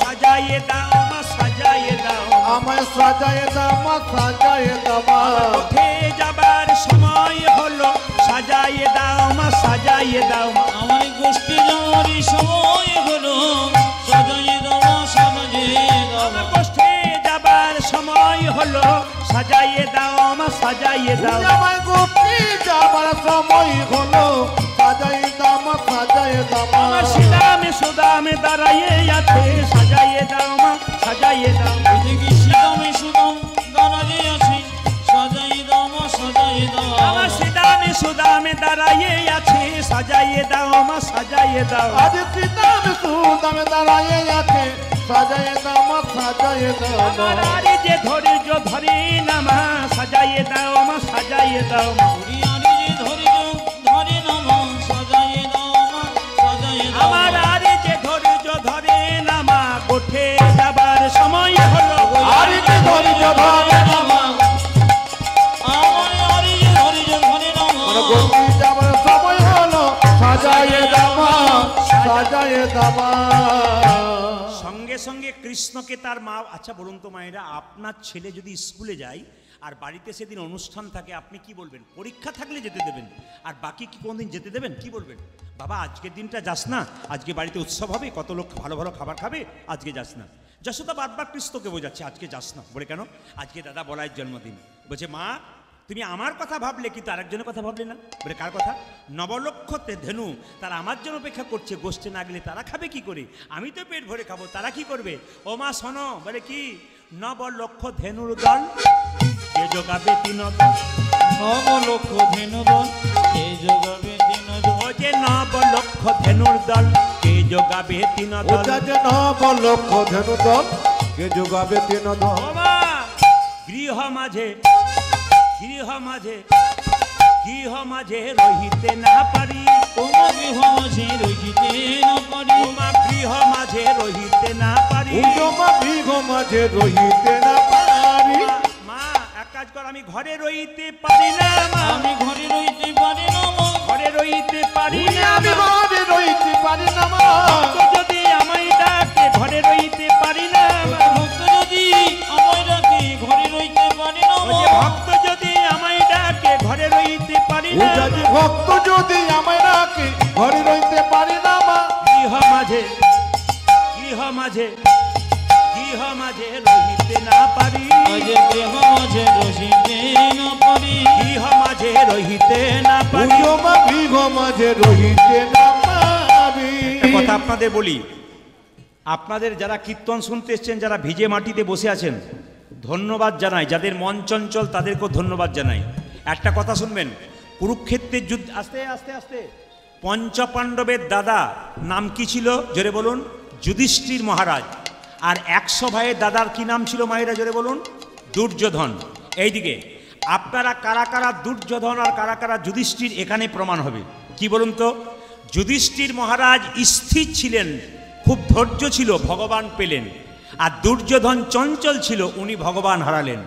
সাজাইয়ে দাও মা, সাজাইয়ে দাও, আমায় সাজায় দামা, সাজায় দামা। উঠে যাবার সময় হলো, সাজাইয়ে দাও মা, সাজাইয়ে দাও মা। আমার গোষ্ঠী যাওয়ারই সময় হলো, সাজাই দাও, সাজাই দাও, আমার কষ্টে যাবার সময় হলো, সাজাইয়ে দাও মা, সাজাইয়ে দাও। আমায় গোপী যাবার সময় হলো, সাজায় দামা, সাজায় দামা। আমার সিদামে সুদামে দাঁড়াইয়ে আছে, সাজাইয়ে দাও মা, সাজাইয়ে দাও। দেখি শীতমে সুদম দাঁড়াই আছে, সাজাই দাও, সাজাই দাও, আমার সিদামে সুদামে দাঁড়াইয়ে আছে, সাজাইয়ে দাও মা, সাজাইয়ে দাও। আজ সীতামে সুদামে দাঁড়ায় আছে, সাজায় দামা, সাজায় দামা। আমার আরে যে ধৈর্য ধরে না মা, সাজাইয়ে দাও মা, সাজাইয়ে দাও মা। হরিয়ারি যে ধৈর্য ধরে নাম, সাজাই দাও, সাজাই দাও, আমার আরে যে ধৈর্য ধরে না মা, উঠে যাবার সময় হলো, আর কি ধৈর্য ধরে নামা, আমার হরি যে ধৈর্য ধরে নাম, গোপী যাবার সময় হলো, সাজায় দামা, সাজায় দামা। সঙ্গে সঙ্গে কৃষ্ণকে তার মা, আচ্ছা বলুন তো মায়েরা, আপনার ছেলে যদি স্কুলে যায় আর বাড়িতে সেদিন অনুষ্ঠান থাকে, আপনি কি বলবেন? পরীক্ষা থাকলে যেতে দেবেন, আর বাকি কি কোনদিন যেতে দেবেন? কি বলবেন? বাবা আজকের দিনটা যাস না, আজকে বাড়িতে উৎসব হবে, কত লোক ভালো ভালো খাবার খাবে, আজকে যাস না। যশোদা বারবার কৃষ্ণকে বোঝাচ্ছে, আজকে যাস না। বলে কেন? আজকে দাদা বলাইয়ের জন্মদিন। বলছে মা তুমি আমার কথা ভাবলে, কিন্তু আরেকজনের কথা ভাবলে না। বলে কার কথা? নবলক্ষতে ধেনু, তারা আমার জন্য অপেক্ষা করছে, গোষ্ঠে না গেলে তারা খাবে কি করে? আমি তো পেট ভরে খাবো, তারা কি করবে? ও মা শোনো। বলে কি? নবলক্ষ ধেনুর দল কে যোগাবে তিন দল, নব লক্ষ ধেনু দল, কে যোগাবে দিন দল, ও যে নবলক্ষ ধেনুর দল কে যোগাবে তিন দল। ওটা যে নবলক্ষ ধেনু দল, কে যোগাবে তিন দল। ও মা গৃহ মাঝে, গৃহ মাঝে, গৃহ মাঝে রহিতে না পারি, তোমা গৃহ মাঝে রহিতে না পারি, তোমা গৃহ মাঝে রহিতে না পারি। উজমা বিঘ মাঝে রহিতে না পারি। মা এক কাজ কর, আমি ঘরে রইতে পারি না মা, আমি ঘরে রইতে পারি না মা, ঘরে রইতে পারি না আমি মা। ঘরে রইতে পারি না মা। ভক্ত যদি আমায় ডাকে ঘরে রইতে পারি না মা, ভক্ত যদি আমায় ডাকে ঘরে রইতে পারি না ও মা, যে ভক্ত যদি আমায় ডাকে ঘরে রইতে পারি না ওটা যে মা। ভক্ত যদি আমায় রাখে, ঘরে রইতে পারি না মা। গৃহ মাঝে, গৃহ মাঝে, গৃহ মাঝে রহিতে না পারি, আজ গৃহ মাঝে রহিতে না পারি, গৃহ মাঝে রহিতে না পারি। উজমা বিঘ মাঝে রহিতে না পারি। একটা কথা আপনাদের বলি, আপনাদের যারা কীর্তন শুনতে এসছেন, যারা ভিজে মাটিতে বসে আছেন, ধন্যবাদ জানাই। যাদের মন চঞ্চল তাদেরকেও ধন্যবাদ জানাই। একটা কথা শুনবেন, কুরুক্ষেত্রের যুদ্ধ, আস্তে আস্তে আস্তে, পঞ্চপাণ্ডবের দাদা নাম কি ছিল জোরে বলুন? যুধিষ্ঠির মহারাজ। আর 100 ভাইয়ের দাদার কি নাম ছিল মায়েরা জোরে বলুন? দুর্যোধন। এইদিকে আপনারা কারা কারা দুর্যোধন আর কারা কারা যুধিষ্ঠির, এখানে প্রমাণ হবে। কি বলুন তো? যুধিষ্ঠির মহারাজ স্থির ছিলেন, খুব ধৈর্য ছিল, ভগবান পেলেন। আর দুর্যোধন চঞ্চল ছিল, উনি ভগবান হারালেন।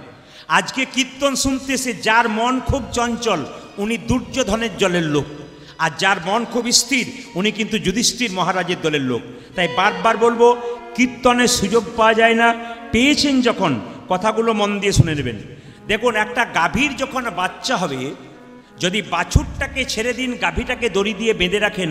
আজকে কীর্তন শুনতে এসে যার মন খুব চঞ্চল, উনি দুর্যোধনের দলের লোক, আর যার মন খুব স্থির, উনি কিন্তু যুধিষ্ঠির মহারাজের দলের লোক। তাই বারবার বলবো, কীর্তনের সুযোগ পাওয়া যায় না, পেয়েছেন যখন কথাগুলো মন দিয়ে শুনে নেবেন। দেখুন, একটা গাভীর যখন বাচ্চা হবে, যদি বাছুরটাকে ছেড়ে দিন, গাভীটাকে দড়ি দিয়ে বেঁধে রাখেন,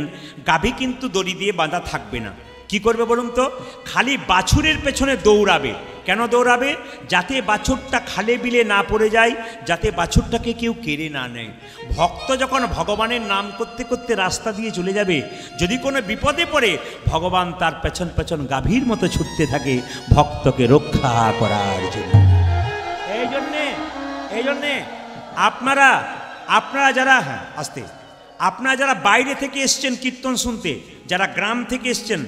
গাভী কিন্তু দড়ি দিয়ে বাঁধা থাকবে না। কি করবে বলুন তো? খালি বাছুরের পেছনে দৌড়াবে। কেন দৌড়াবে? যাতে বাছুরটা খালে বিলে না পড়ে যায়, যাতে বাছুরটাকে কেউ কেড়ে না নেয়। ভক্ত যখন ভগবানের নাম করতে করতে রাস্তা দিয়ে চলে যাবে, যদি কোনো বিপদে পড়ে, ভগবান তার পেছন পেছন গাভীর মতো ছুটতে থাকে ভক্তকে রক্ষা করার জন্য। এই জন্যে আপনারা যারা, হ্যাঁ আসতে, আপনারা যারা বাইরে থেকে এসছেন কীর্তন শুনতে, যারা গ্রাম থেকে এসছেন,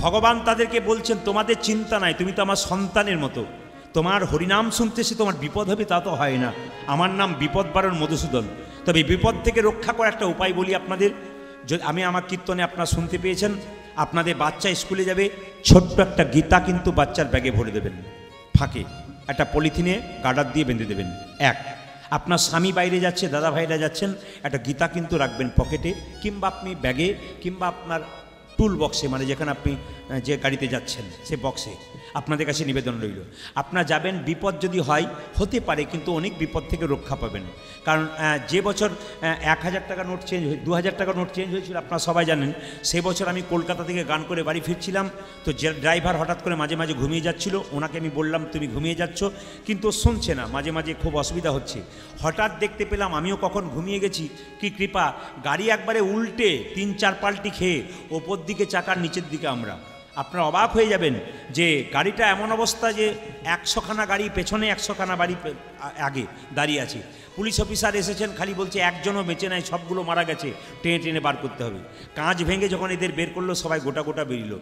ভগবান তাদেরকে বলছেন, তোমাদের চিন্তা নাই, তুমি তো আমার সন্তানের মতো। তোমার হরিনাম শুনতে সে তোমার বিপদ হবে তা তো হয় না। আমার নাম বিপদ বারণ মধুসূদন। তবে বিপদ থেকে রক্ষা করার একটা উপায় বলি আপনাদের। আমি আমার কীর্তনে আপনারা শুনতে পেয়েছেন, আপনাদের বাচ্চা স্কুলে যাবে, ছোট্ট একটা গীতা কিন্তু বাচ্চার ব্যাগে ভরে দেবেন, ফাঁকে একটা পলিথিনে গার্ডার দিয়ে বেঁধে দেবেন। এক, আপনার স্বামী বাইরে যাচ্ছে, দাদা ভাইরা যাচ্ছেন, একটা গীতা কিন্তু রাখবেন পকেটে, কিংবা আপনি ব্যাগে, কিংবা আপনার টুল বক্সে, মানে যেখানে আপনি যে গাড়িতে যাচ্ছেন সে বক্সে। আপনাদের কাছে নিবেদন রইল, আপনারা যাবেন, বিপদ যদি হয় হতে পারে, কিন্তু অনেক বিপদ থেকে রক্ষা পাবেন। কারণ যে বছর 1000 টাকা নোট চেঞ্জ 2000 টাকা নোট চেঞ্জ হয়েছিল আপনারা সবাই জানেন, সে বছর আমি কলকাতা থেকে গান করে বাড়ি ফিরছিলাম, তো যে ড্রাইভার হঠাৎ করে মাঝে মাঝে ঘুমিয়ে যাচ্ছিল, ওনাকে আমি বললাম তুমি ঘুমিয়ে যাচ্ছ, কিন্তু শুনছে না, মাঝে মাঝে খুব অসুবিধা হচ্ছে। হঠাৎ দেখতে পেলাম আমিও কখন ঘুমিয়ে গেছি, কি কৃপা, গাড়ি একবারে উল্টে 3-4 পাল্টি খেয়ে ওপর দিকে চাকার নিচের দিকে আমরা। আপনারা অবাক হয়ে যাবেন যে গাড়িটা এমন অবস্থা যে 100খানা গাড়ি পেছনে, 100খানা বাড়ি আগে দাঁড়িয়ে আছে। পুলিশ অফিসার এসেছেন, খালি বলছে একজনও বেঁচে নাই, সবগুলো মারা গেছে, টেনে টেনে বার করতে হবে। কাঁচ ভেঙে যখন এদের বের করলো, সবাই গোটা গোটা বেরিল।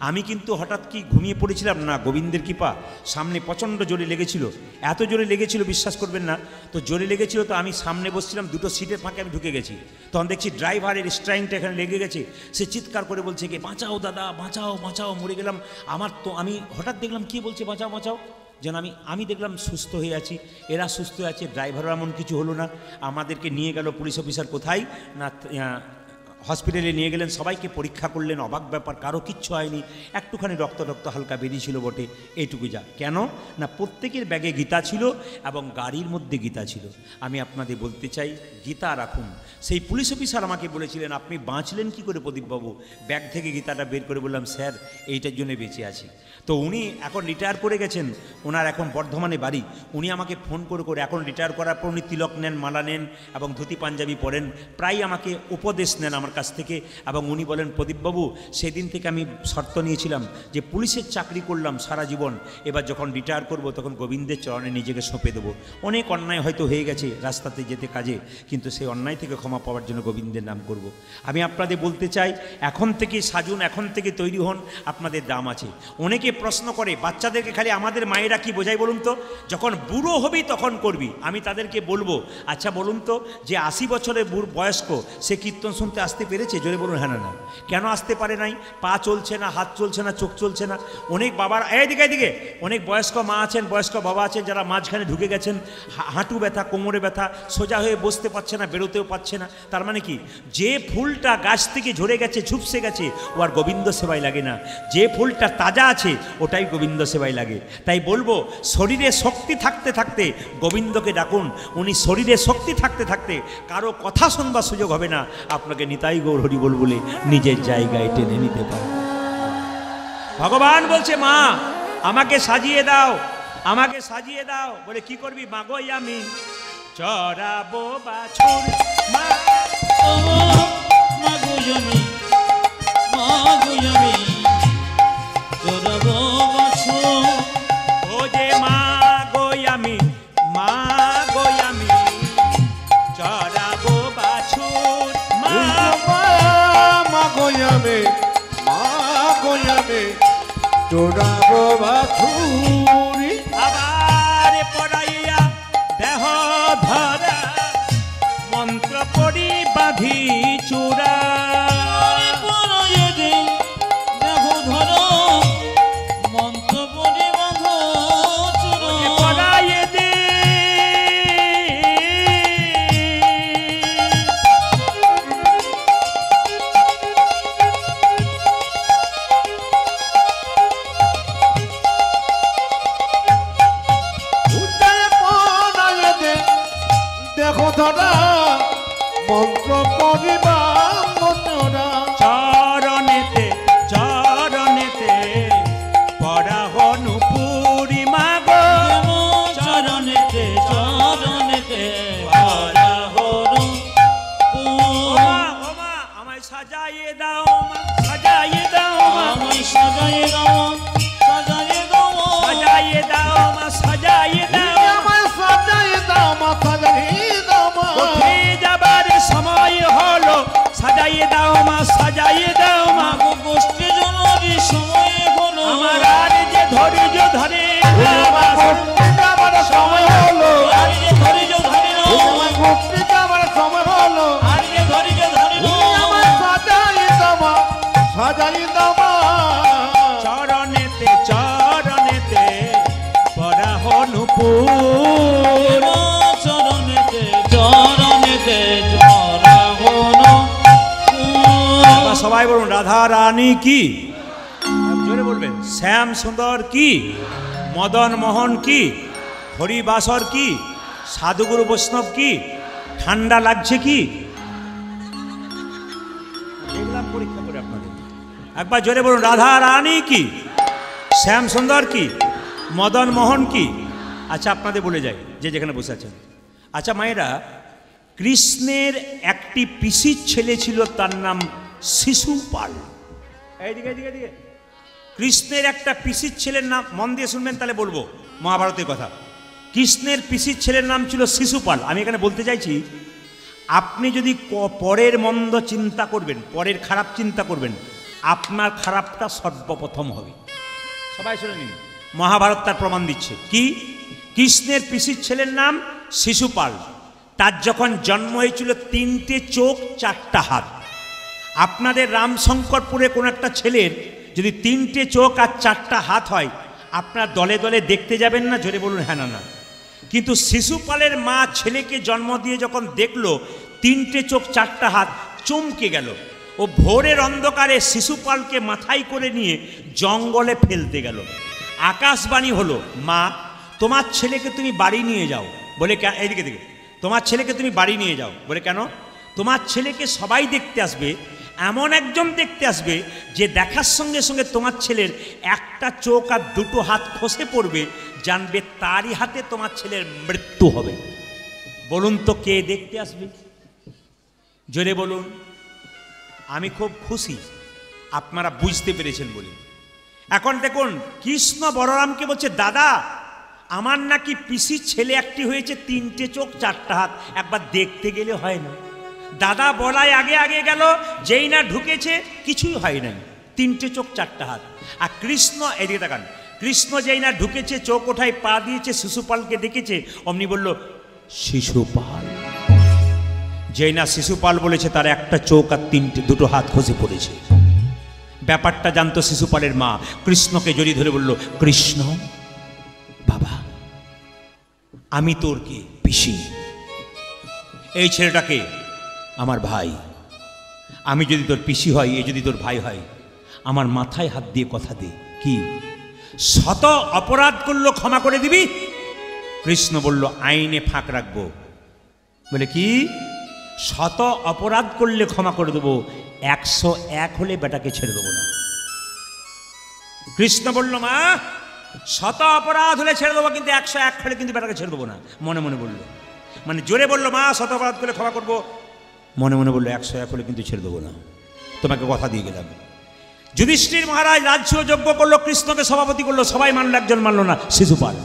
আমি কিন্তু হঠাৎ কি ঘুমিয়ে পড়েছিলাম না, গোবিন্দের কৃপা, সামনে প্রচণ্ড জোরে লেগেছিল, এত জোরে লেগেছিল বিশ্বাস করবেন না। তো জোরে লেগেছিল, তো আমি সামনে বসছিলাম, দুটো সিটের ফাঁকে আমি ঢুকে গেছি। তখন দেখছি ড্রাইভারের স্ট্রাইংটা এখানে লেগে গেছে, সে চিৎকার করে বলছে কি বাঁচাও দাদা, বাঁচাও বাঁচাও, মরে গেলাম। আমার তো আমি হঠাৎ দেখলাম কি বলছে বাঁচাও বাঁচাও, যেন আমি দেখলাম সুস্থ হয়ে আছি, এরা সুস্থ হয়ে আছে, ড্রাইভারও এমন কিছু হলো না। আমাদেরকে নিয়ে গেল পুলিশ অফিসার, কোথায় না হসপিটালে নিয়ে গেলেন, সবাইকে পরীক্ষা করলেন, অবাক ব্যাপার, কারো কিচ্ছু হয়নি, একটুখানি রক্ত হালকা বেরিয়েছিল বটে, এইটুকু যা। কেন না প্রত্যেকের ব্যাগে গীতা ছিল এবং গাড়ির মধ্যে গীতা ছিল। আমি আপনাদের বলতে চাই, গীতা রাখুন। সেই পুলিশ অফিসার আমাকে বলেছিলেন আপনি বাঁচলেন কি করে প্রদীপবাবু, ব্যাগ থেকে গীতাটা বের করে বললাম স্যার এইটার জন্য বেঁচে আছি। তো উনি এখন রিটায়ার করে গেছেন, ওনার এখন বর্ধমানে বাড়ি। উনি আমাকে ফোন করে করে, এখন রিটায়ার করার পর উনি তিলক নেন, মালা নেন এবং ধুতি পাঞ্জাবি পরেন, প্রায় আমাকে উপদেশ নেন আমার কাছ থেকে। এবং উনি বলেন প্রদীপবাবু, সেদিন থেকে আমি শর্ত নিয়েছিলাম যে পুলিশের চাকরি করলাম সারা জীবন, এবার যখন রিটায়ার করব তখন গোবিন্দের চরণে নিজেকে সঁপে দেবো। অনেক অন্যায় হয়তো হয়ে গেছে রাস্তাতে যেতে কাজে, কিন্তু সেই অন্যায় থেকে ক্ষমা পাওয়ার জন্য গোবিন্দের নাম করব। আমি আপনাদের বলতে চাই, এখন থেকে সাজুন, এখন থেকে তৈরি হন, আপনাদের দাম আছে। অনেকে প্রশ্ন করে বাচ্চাদেরকে, খালি আমাদের মায়েরা কি বোঝাই বলুন তো, যখন বুড়ো হবি তখন করবি। আমি তাদেরকে বলবো, আচ্ছা বলুন তো, যে 80 বছরের বয়স্ক সে কীর্তন শুনতে আসতে পেরেছে? জোরে বলুন হ্যাঁ না। কেন আসতে পারে নাই? পা চলছে না, হাত চলছে না, চোখ চলছে না। অনেক বাবার এদিকে অনেক বয়স্ক মা আছেন, বয়স্ক বাবা আছেন, যারা মাঝখানে ঢুকে গেছেন, হাঁটু ব্যথা, কোমরে ব্যথা, সোজা হয়ে বসতে পারছে না, বেরোতেও পারছে না। তার মানে কি, যে ফুলটা গাছ থেকে ঝরে গেছে, ঝুপসে গেছে, ও আর গোবিন্দ সেবায় লাগে না। যে ফুলটা তাজা আছে ওটাই গোবিন্দ সেবায় লাগে। তাই বলবো, শরীরে শক্তি থাকতে থাকতে গোবিন্দকে ডাকুন। উনি শরীরে শক্তি থাকতে থাকতে কারো কথা শুনবার সুযোগ হবে না, আপনাকে নিতাই গৌর হরি বল বলে নিজের জায়গায় টেনে নিতে পারে। ভগবান বলছে মা আমাকে সাজিয়ে দাও, আমাকে সাজিয়ে দাও। বলে কি করবি? মাগো আমি চড়াবো বাছুর, মা মাগো আমি চড়াবো বাছুর। ও যে মা গো আমি চড়াবো বাছুর, মা গোয়ামে চোরাবো বাছুরি। আবার পড়াইয়া দেহ ধরা, মন্ত্র পড়ি বাঁধি চূড়া। মন্ত্র পড়িবা মোটরা, চরণেতে পড়া হনু পুরি মাগো, চরণেতে পড়া হনু। ওমা আমায় সাজাইয়ে দাও, সাজাইয়ে দাও, আমায় সাজাইয়ে দাও, সাজাইয়ে দাও, সাজাইয়ে দাও, সাজাইয়ে দাও, আমায় সাজাইয়ে দাও, সাজাইয়ে দাও। উঠে যাবার সময় হলো, সাজাইয়ে দাও মা, সাজাইয়ে সবাই বলুন রাধা রানী কি, জোরে বলবেন। শ্যাম সুন্দর কি, মদন মোহন কি, হরিবাসর কি, সাধুগুরু বৈষ্ণব কি, ঠান্ডা লাগছে কি? দেখলাম পরীক্ষা করে আপনাদের, একবার জোরে বলুন রাধা রানী কি, শ্যাম সুন্দর কি, মদন মোহন কি। আচ্ছা আপনাদের বলে যাই যে যেখানে বসে আছেন। আচ্ছা মায়েরা, কৃষ্ণের একটি পিসির ছেলে ছিল, তার নাম শিশুপাল। এইদিকে এইদিকে এইদিকে। কৃষ্ণের একটা পিসির ছেলের নাম, মন দিয়ে শুনবেন তাহলে বলবো মহাভারতের কথা। কৃষ্ণের পিসির ছেলের নাম ছিল শিশুপাল। আমি এখানে বলতে চাইছি, আপনি যদি পরের মন্দ চিন্তা করবেন, পরের খারাপ চিন্তা করবেন, আপনার খারাপটা সর্বপ্রথম হবে। সবাই শুনে নিন, মহাভারত তার প্রমাণ দিচ্ছে। কি? কৃষ্ণের পিসির ছেলের নাম শিশুপাল। তার যখন জন্ম হয়েছিল 3টে চোখ 4টা হাত। আপনাদের রামশঙ্করপুরে কোনো একটা ছেলের যদি 3টে চোখ আর 4টা হাত হয়, আপনার দলে দলে দেখতে যাবেন না? জোরে বলুন হ্যাঁ না না। কিন্তু শিশুপালের মা ছেলেকে জন্ম দিয়ে যখন দেখলো 3টে চোখ 4টা হাত, চমকে গেল। ও ভোরের অন্ধকারে শিশুপালকে মাথায় করে নিয়ে জঙ্গলে ফেলতে গেল। আকাশবাণী হলো, মা তোমার ছেলেকে তুমি বাড়ি নিয়ে যাও। বলে এইদিকে দিকে, তোমার ছেলেকে তুমি বাড়ি নিয়ে যাও। বলে কেন? তোমার ছেলেকে সবাই দেখতে আসবে, এমন একজন দেখতে আসবে যে দেখার সঙ্গে সঙ্গে তোমার ছেলের একটা চোখ আর 2টো হাত খসে পড়বে, জানবে তারই হাতে তোমার ছেলের মৃত্যু হবে। বলুন তো কে দেখতে আসবে? জোরে বলুন। আমি খুব খুশি আপনারা বুঝতে পেরেছেন বলে। এখন দেখুন, কৃষ্ণ বলরামকে বলছে, দাদা আমার নাকি পিসির ছেলে একটি হয়েছে, 3টে চোখ 4টা হাত, একবার দেখতে গেলে হয় না? দাদা বলায় আগে আগে গেল, যেই না ঢুকেছে কিছুই হয় নাই, 3টে চোখ 4টা হাত। আর কৃষ্ণ, এদিকে তাকান, কৃষ্ণ যেই না ঢুকেছে, চোখ ওঠায় পা দিয়েছে, শিশুপালকে দেখেছে, অমনি বলল শিশুপাল। যেই না শিশুপাল বলেছে, তার একটা চোখ আর 2টো হাত খসে পড়েছে। ব্যাপারটা জানতো শিশুপালের মা, কৃষ্ণকে জড়িয়ে ধরে বলল, কৃষ্ণ বাবা, আমি তোর কি পিসি, এই ছেলেটাকে আমার ভাই। আমি যদি তোর পিসি হয়, এ যদি তোর ভাই হয়, আমার মাথায় হাত দিয়ে কথা দে, কি শত অপরাধ করলো ক্ষমা করে দিবি? কৃষ্ণ বলল, আইনে ফাঁক রাখবো। বলে কি? শত অপরাধ করলে ক্ষমা করে দেবো, 101 হলে বেটাকে ছেড়ে দেবো না। কৃষ্ণ বলল, মা শত অপরাধ হলে ছেড়ে দেবো, কিন্তু 101 হলে কিন্তু বেটাকে ছেড়ে দেবো না। মনে মনে বললো, মানে জোরে বললো, মা শত অপরাধ করলে ক্ষমা করবো, মনে মনে বললো 101 হলে কিন্তু ছেড়ে দেবো না, তোমাকে কথা দিয়ে গেলাম। যুধিষ্ঠির মহারাজ রাজ্য যজ্ঞ করলো, কৃষ্ণকে সভাপতি করলো, সবাই মানলো, একজন মানলো না, শিশুপাল।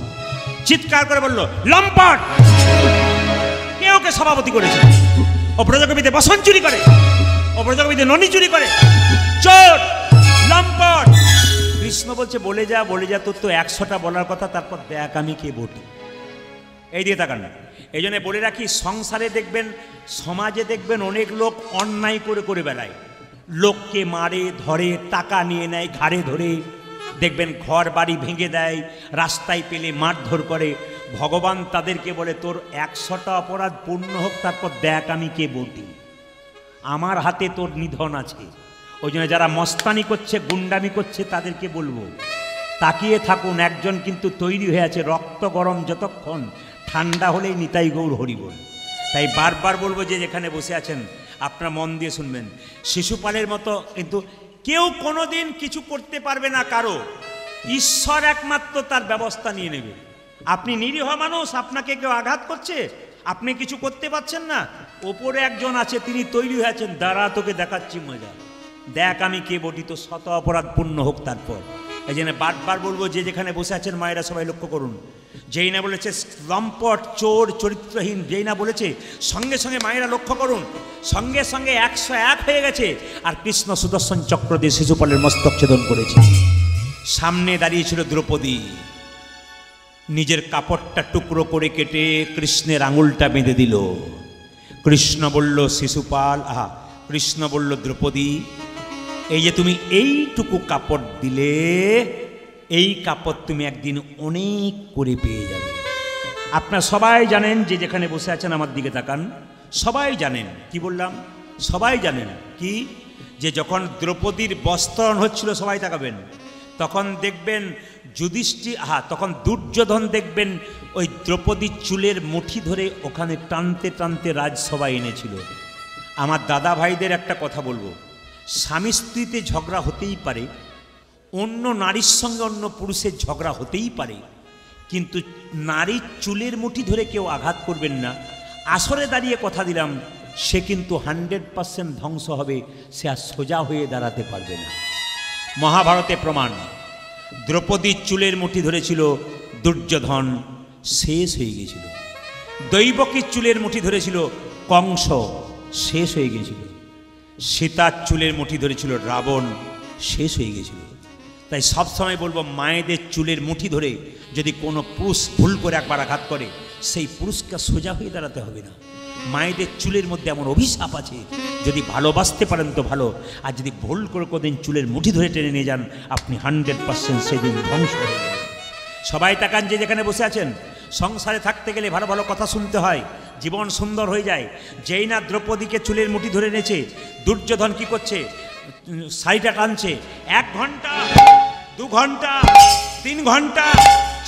চিৎকার করে বললো, লম্পট, কে ওকে সভাপতি করেছে? ও ব্রজকবিতে বসন চুরি করে, ও ব্রজকবিতে ননি চুরি করে, চোর, লম্পট। কৃষ্ণ বলছে, বলে যা বলে যা, তোর তো 100টা বলার কথা, তারপর দেখ আমি কে বটি। এই দিয়ে তাকান না। এই জন্য বলে রাখি, সংসারে দেখবেন, সমাজে দেখবেন অনেক লোক অন্যায় করে করে বেড়ায়, লোককে মারে ধরে, টাকা নিয়ে নেয় ঘাড়ে ধরে, দেখবেন ঘর বাড়ি ভেঙে দেয়, রাস্তায় পেলে মারধর করে। ভগবান তাদেরকে বলে, তোর 100টা অপরাধ পূর্ণ হোক, তারপর দেখ আমি কে বটি, আমার হাতে তোর নিধন আছে। ওই জন্য যারা মস্তানি করছে, গুন্ডামি করছে, তাদেরকে বলবো তাকিয়ে থাকুন, একজন কিন্তু তৈরি হয়ে আছে, রক্ত গরম যতক্ষণ, ঠান্ডা হলেই নিতাই গৌর হরিবল। তাই বারবার বলবো যে যেখানে বসে আছেন আপনারা মন দিয়ে শুনবেন, শিশুপালের মতো কিন্তু কেউ কোনোদিন কিছু করতে পারবে না কারো, ঈশ্বর একমাত্র তার ব্যবস্থা নিয়ে নেবে। আপনি নিরীহ মানুষ, আপনাকে কেউ আঘাত করছে, আপনি কিছু করতে পারছেন না, ওপরে একজন আছে, তিনি তৈরি হয়ে আছেন, দাঁড়া তোকে দেখাচ্ছি মজা, দেখ আমি কে বটি, তো শত অপরাধ পূর্ণ হোক তারপর। এই জন্য বারবার বলবো যে যেখানে বসে আছেন মায়েরা সবাই লক্ষ্য করুন, যেই না বলেছে লম্পট, চোর, চরিত্রহীন, যেই না বলেছে সঙ্গে সঙ্গে মায়েরা লক্ষ্য করুন, সঙ্গে সঙ্গে 101 হয়ে গেছে। আর কৃষ্ণ সুদর্শন চক্র দিয়ে শিশুপালের মস্তক ছেদন করেছে। সামনে দাঁড়িয়েছিল দ্রৌপদী, নিজের কাপড়টা টুকরো করে কেটে কৃষ্ণের আঙুলটা বেঁধে দিল। কৃষ্ণ বলল, শিশুপাল, কৃষ্ণ বলল, দ্রৌপদী এই যে তুমি এইটুকু কাপড় দিলে, এই কাপড় তুমি একদিন অনেক করে পেয়ে যাবে। আপনারা সবাই জানেন, যে যেখানে বসে আছেন আমার দিকে তাকান, সবাই জানেন, কি বললাম, সবাই জানেন কি, যে যখন দ্রৌপদীর বস্ত্রহরণ হচ্ছিল, সবাই তাকাবেন, তখন দেখবেন তখন দুর্যোধন দেখবেন ওই দ্রৌপদীর চুলের মুঠি ধরে ওখানে টানতে টানতে রাজসভায় এনেছিল। আমার দাদা ভাইদের একটা কথা বলবো, স্বামী স্ত্রীতে ঝগড়া হতেই পারে, অন্য নারীর সঙ্গে অন্য পুরুষের ঝগড়া হতেই পারে, কিন্তু নারীর চুলের মুঠি ধরে কেউ আঘাত করবেন না। আসরে দাঁড়িয়ে কথা দিলাম, সে কিন্তু 100% ধ্বংস হবে, সে আর সোজা হয়ে দাঁড়াতে পারবে না। মহাভারতে প্রমাণ, দ্রৌপদীর চুলের মুঠি ধরেছিল দুর্যোধন, শেষ হয়ে গিয়েছিল। দৈবকীর চুলের মুঠি ধরেছিল কংস, শেষ হয়ে গিয়েছিল। সীতার চুলের মুঠি ধরেছিল রাবণ, শেষ হয়ে গিয়েছিল। তাই সবসময় বলবো, মায়েদের চুলের মুঠি ধরে যদি কোনো পুরুষ ভুল করে একবার আঘাত করে, সেই পুরুষকে সোজা হয়ে দাঁড়াতে হবে না। মায়েদের চুলের মধ্যে এমন অভিশাপ আছে, যদি ভালোবাসতে পারেন তো ভালো, আর যদি ভুল করে কোনোদিন চুলের মুঠি ধরে টেনে নিয়ে যান, আপনি 100% সেদিন ধ্বংস হয়ে যাবেন। সবাই তাকান, যে যেখানে বসে আছেন, সংসারে থাকতে গেলে ভালো ভালো কথা শুনতে হয়, জীবন সুন্দর হয়ে যায়। যেই না দ্রৌপদীকে চুলের মুঠি ধরে এনেছে, দুর্যোধন কি করছে, শাড়িটা টানছে। 1 ঘন্টা, 2 ঘন্টা, 3 ঘন্টা,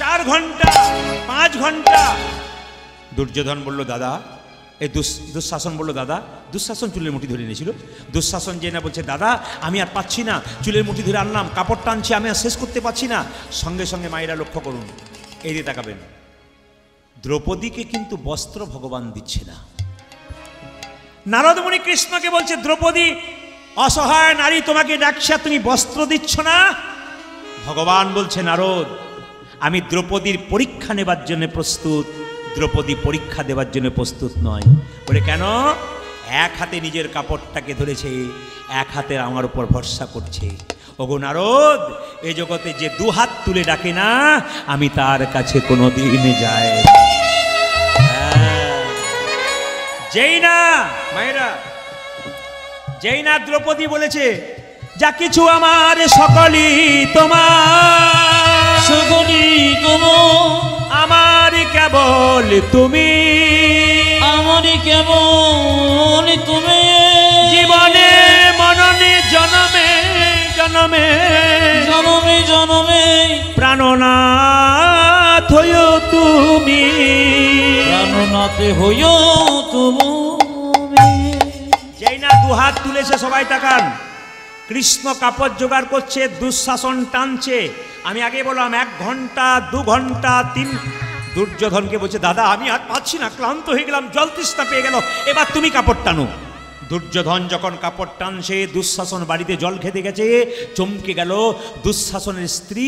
4 ঘন্টা, 5 ঘন্টা। দুর্যোধন বলল, দাদা, এই দুঃশাসন বলল, দাদা, দুঃশাসন চুলের মুঠি ধরে এনেছিল। দুঃশাসন যে না বলছে, দাদা আমি আর পাচ্ছি না, চুলের মুঠি ধরে আনলাম, কাপড় টানছি, আমি আর শেষ করতে পারছি না। সঙ্গে সঙ্গে মায়েরা লক্ষ্য করুন, এই দিয়ে তাকাবেন, দ্রৌপদীকে কিন্তু বস্ত্র ভগবান দিচ্ছে না। নারদ মুনি কৃষ্ণকে বলছে, দ্রৌপদী অসহায় নারী, তোমাকে ডাকছে, তুমি বস্ত্র দিচ্ছ না। ভগবান বলছে, নারদ, আমি দ্রৌপদীর পরীক্ষা নেবার জন্য প্রস্তুত, দ্রৌপদী পরীক্ষা দেওয়ার জন্য প্রস্তুত নয়। বলে কেন? এক হাতে নিজের কাপড়টাকে ধরেছে, এক হাতে আমার উপর ভরসা করছে। ওগো নারদ, এ জগতে যে 2 হাত তুলে ডাকে না, আমি তার কাছে কোনো দিন যাই। যেই না মায়েরা, যেই না দ্রৌপদী বলেছে, যা কিছু আমার সকলই তোমার, সকলই তোমার, আমার কেবল তুমি, আমারই কেবল তুমি, জীবনে মননে জনমে জনমে জনমে জনমে প্রাণনাথ হইও তুমি, প্রাণনাথ হইও তুমি। যেই না 2 হাত তুলেছে, সবাই তাকান, কৃষ্ণ কাপড় জোগাড় করছে, দুঃশাসন টানছে। আমি আগে বললাম 1 ঘন্টা, 2 ঘন্টা, 3। দুর্যোধনকে বলছে, দাদা আমি আর পাচ্ছি না, ক্লান্ত হয়ে গেলাম, জল তৃষ্ণা পেয়ে গেল, এবার তুমি কাপড় টানো। দুর্যোধন যখন কাপড় টানছে, দুঃশাসন বাড়িতে জল খেতে গেছে, চমকে গেল। দুঃশাসনের স্ত্রী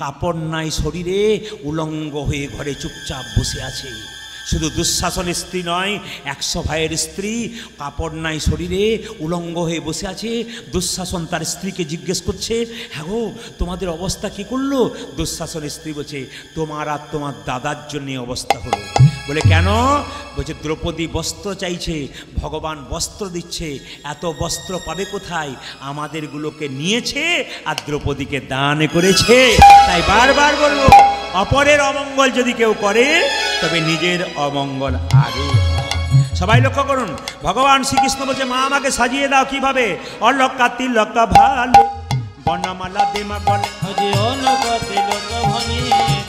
কাপড় নাই শরীরে, উলঙ্গ হয়ে ঘরে চুপচাপ বসে আছে। শুধু দুঃশাসনের স্ত্রী নয়, 100 ভাইয়ের স্ত্রী, কাপড় নাই শরীরে, উলঙ্গ হয়ে বসে আছে। দুঃশাসন তার স্ত্রীকে জিজ্ঞেস করছে, হ্যাঁ গো, তোমাদের অবস্থা কি করলো? দুঃশাসনের স্ত্রী বলছে, তোমার আর তোমার দাদার জন্য অবস্থা হলো। বলে কেন? বলছে, দ্রৌপদী বস্ত্র চাইছে, ভগবান বস্ত্র দিচ্ছে, এত বস্ত্র পাবে কোথায়? আমাদেরগুলোকে নিয়েছে আর দ্রৌপদীকে দান করেছে। তাই বারবার বলবো, অপরের অমঙ্গল যদি কেউ করে, তবে নিজের অমঙ্গল আগে। সবাই লক্ষ্য করুন, ভগবান শ্রীকৃষ্ণ বলছে, মা আমাকে সাজিয়ে দাও কিভাবে? অলকা তিলকা ভালে, বনমালা দেমা গলে, আজি অলকা তিলকা ভালে,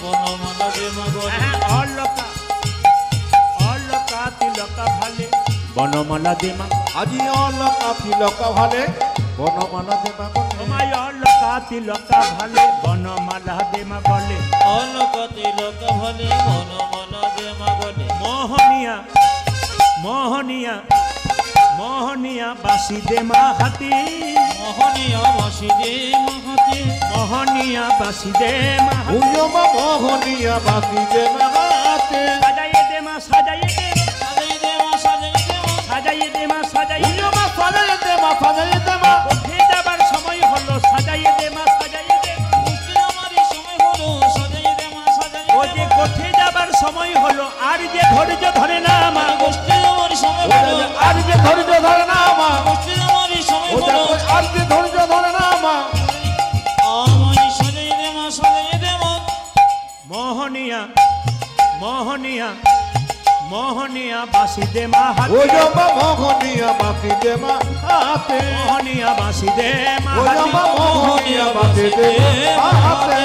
বনমালা দেমা গলে, অলকা অলকা তিলকা ভালে, বনমালা দেমা, আজি অলকা তিলকা ভালে, বনমালা দেমা গলে, তোমায় অলকা তিলকা ভালে, বনমালা দেমা গলে, অলকা তিলকা ভালে, বনমালা দেমা গলে, মোহনিয়া মোহনিয়া মোহনিয়া বাসি দেমা হাতি, মোহনিয়া বাসি দেমা হাতি, মোহনিয়া বাসি দেমা হাতি, উয়মা মোহনিয়া বাসি দেমা হাতে, সাজাইয়ে দেমা সাজাইয়ে দে, সাজাই দেমা সাজাই দেমা, সাজাইয়ে দেমা সাজাইয়ে দে, উয়মা সাজাই দেমা সাজাই দেমা, উঠে যাবার সময় হলো, সাজাইয়ে দেমা সাজাইয়ে দে, উঠে আমারই সময় হলো, সাজাই দেমা সাজাই ও যে দেমা, কোঠে যাবার সময় হলো, আর যে ধৈর্য ধরে না মা, গোষ্ঠী আমারই সময় ওটা হলো, আর যে ধৈর্য ধরে না মা, গোষ্ঠী আমারই সময় ওটা হলো, আর যে ধৈর্য ধরে না মা, আমারই সাজাই দেমা সাজাই দেমা, মোহনিয়া মোহনিয়া মোহন বাসি দে মা হাতে ও জমা মোহনিয়া বাসি দে মা হাতে মোহনিয়া বাসি দে মা ও হাতে জমা মোহনিয়া বাসি দে মা হাতে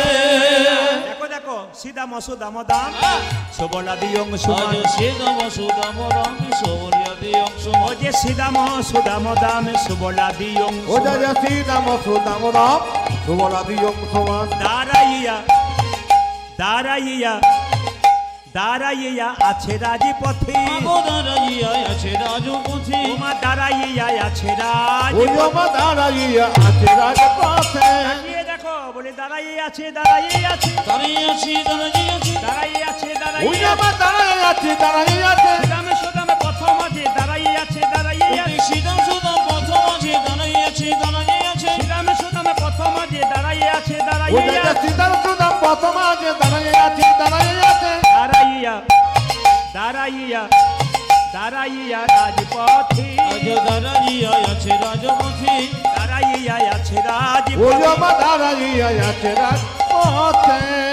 দেখো দেখো সিদা মসুদাম দাম সুবলা দিয়ং সুমান আজ সিদাম সুদাম রাম সৌরিয়া দিয়ং ও সুমন যে সিদা মসুদাম দাম সুবলা দিয়ং ও যা সীতাম সুদাম রাম সুবলা দিয়ং সমান দাঁড়াইয়া দাঁড়াইয়া দাঁড়াইয়া আছে রাজপথে আগো দাঁড়াইয়া আছে রাজপথে তোমা দাঁড়াইয়া আছে ও রাজপথে জমা দাঁড়াইয়া আছে রাজপথে তাকিয়ে দেখো বলে দাঁড়াইয়া আছে দাঁড়াইয়া আছে দাঁড়িয়ে আছি দাঁড়িয়ে আছি দাঁড়াইয়া আছে ও দাঁড়াইয়া জমা দাঁড়াইয়া আছে দাঁড়াইয়া আছে সুদামে সুদামে প্রথম আছে দাঁড়াইয়া আছে দাঁড়াইয়া আছে সিদাম সুদাম প্রথম আছে দাঁড়িয়ে আছি দাঁড়িয়ে আছে সুদামে সুদামে প্রথম আছে দাঁড়াইয়া আছে ও দাঁড়াইয়া যা আছে সীতাম সুদাম প্রথম আছে দাঁড়াইয়া আছে দাঁড়াইয়া আছে দাঁড়াইয়া দাঁড়াইয়া দাঁড়াইয়া রাজপথে আজ দাঁড়াইয়া আছে রাজপথে দাঁড়াইয়া আছে ও রাজপথে জমা দাঁড়াইয়া আছে রাজপথে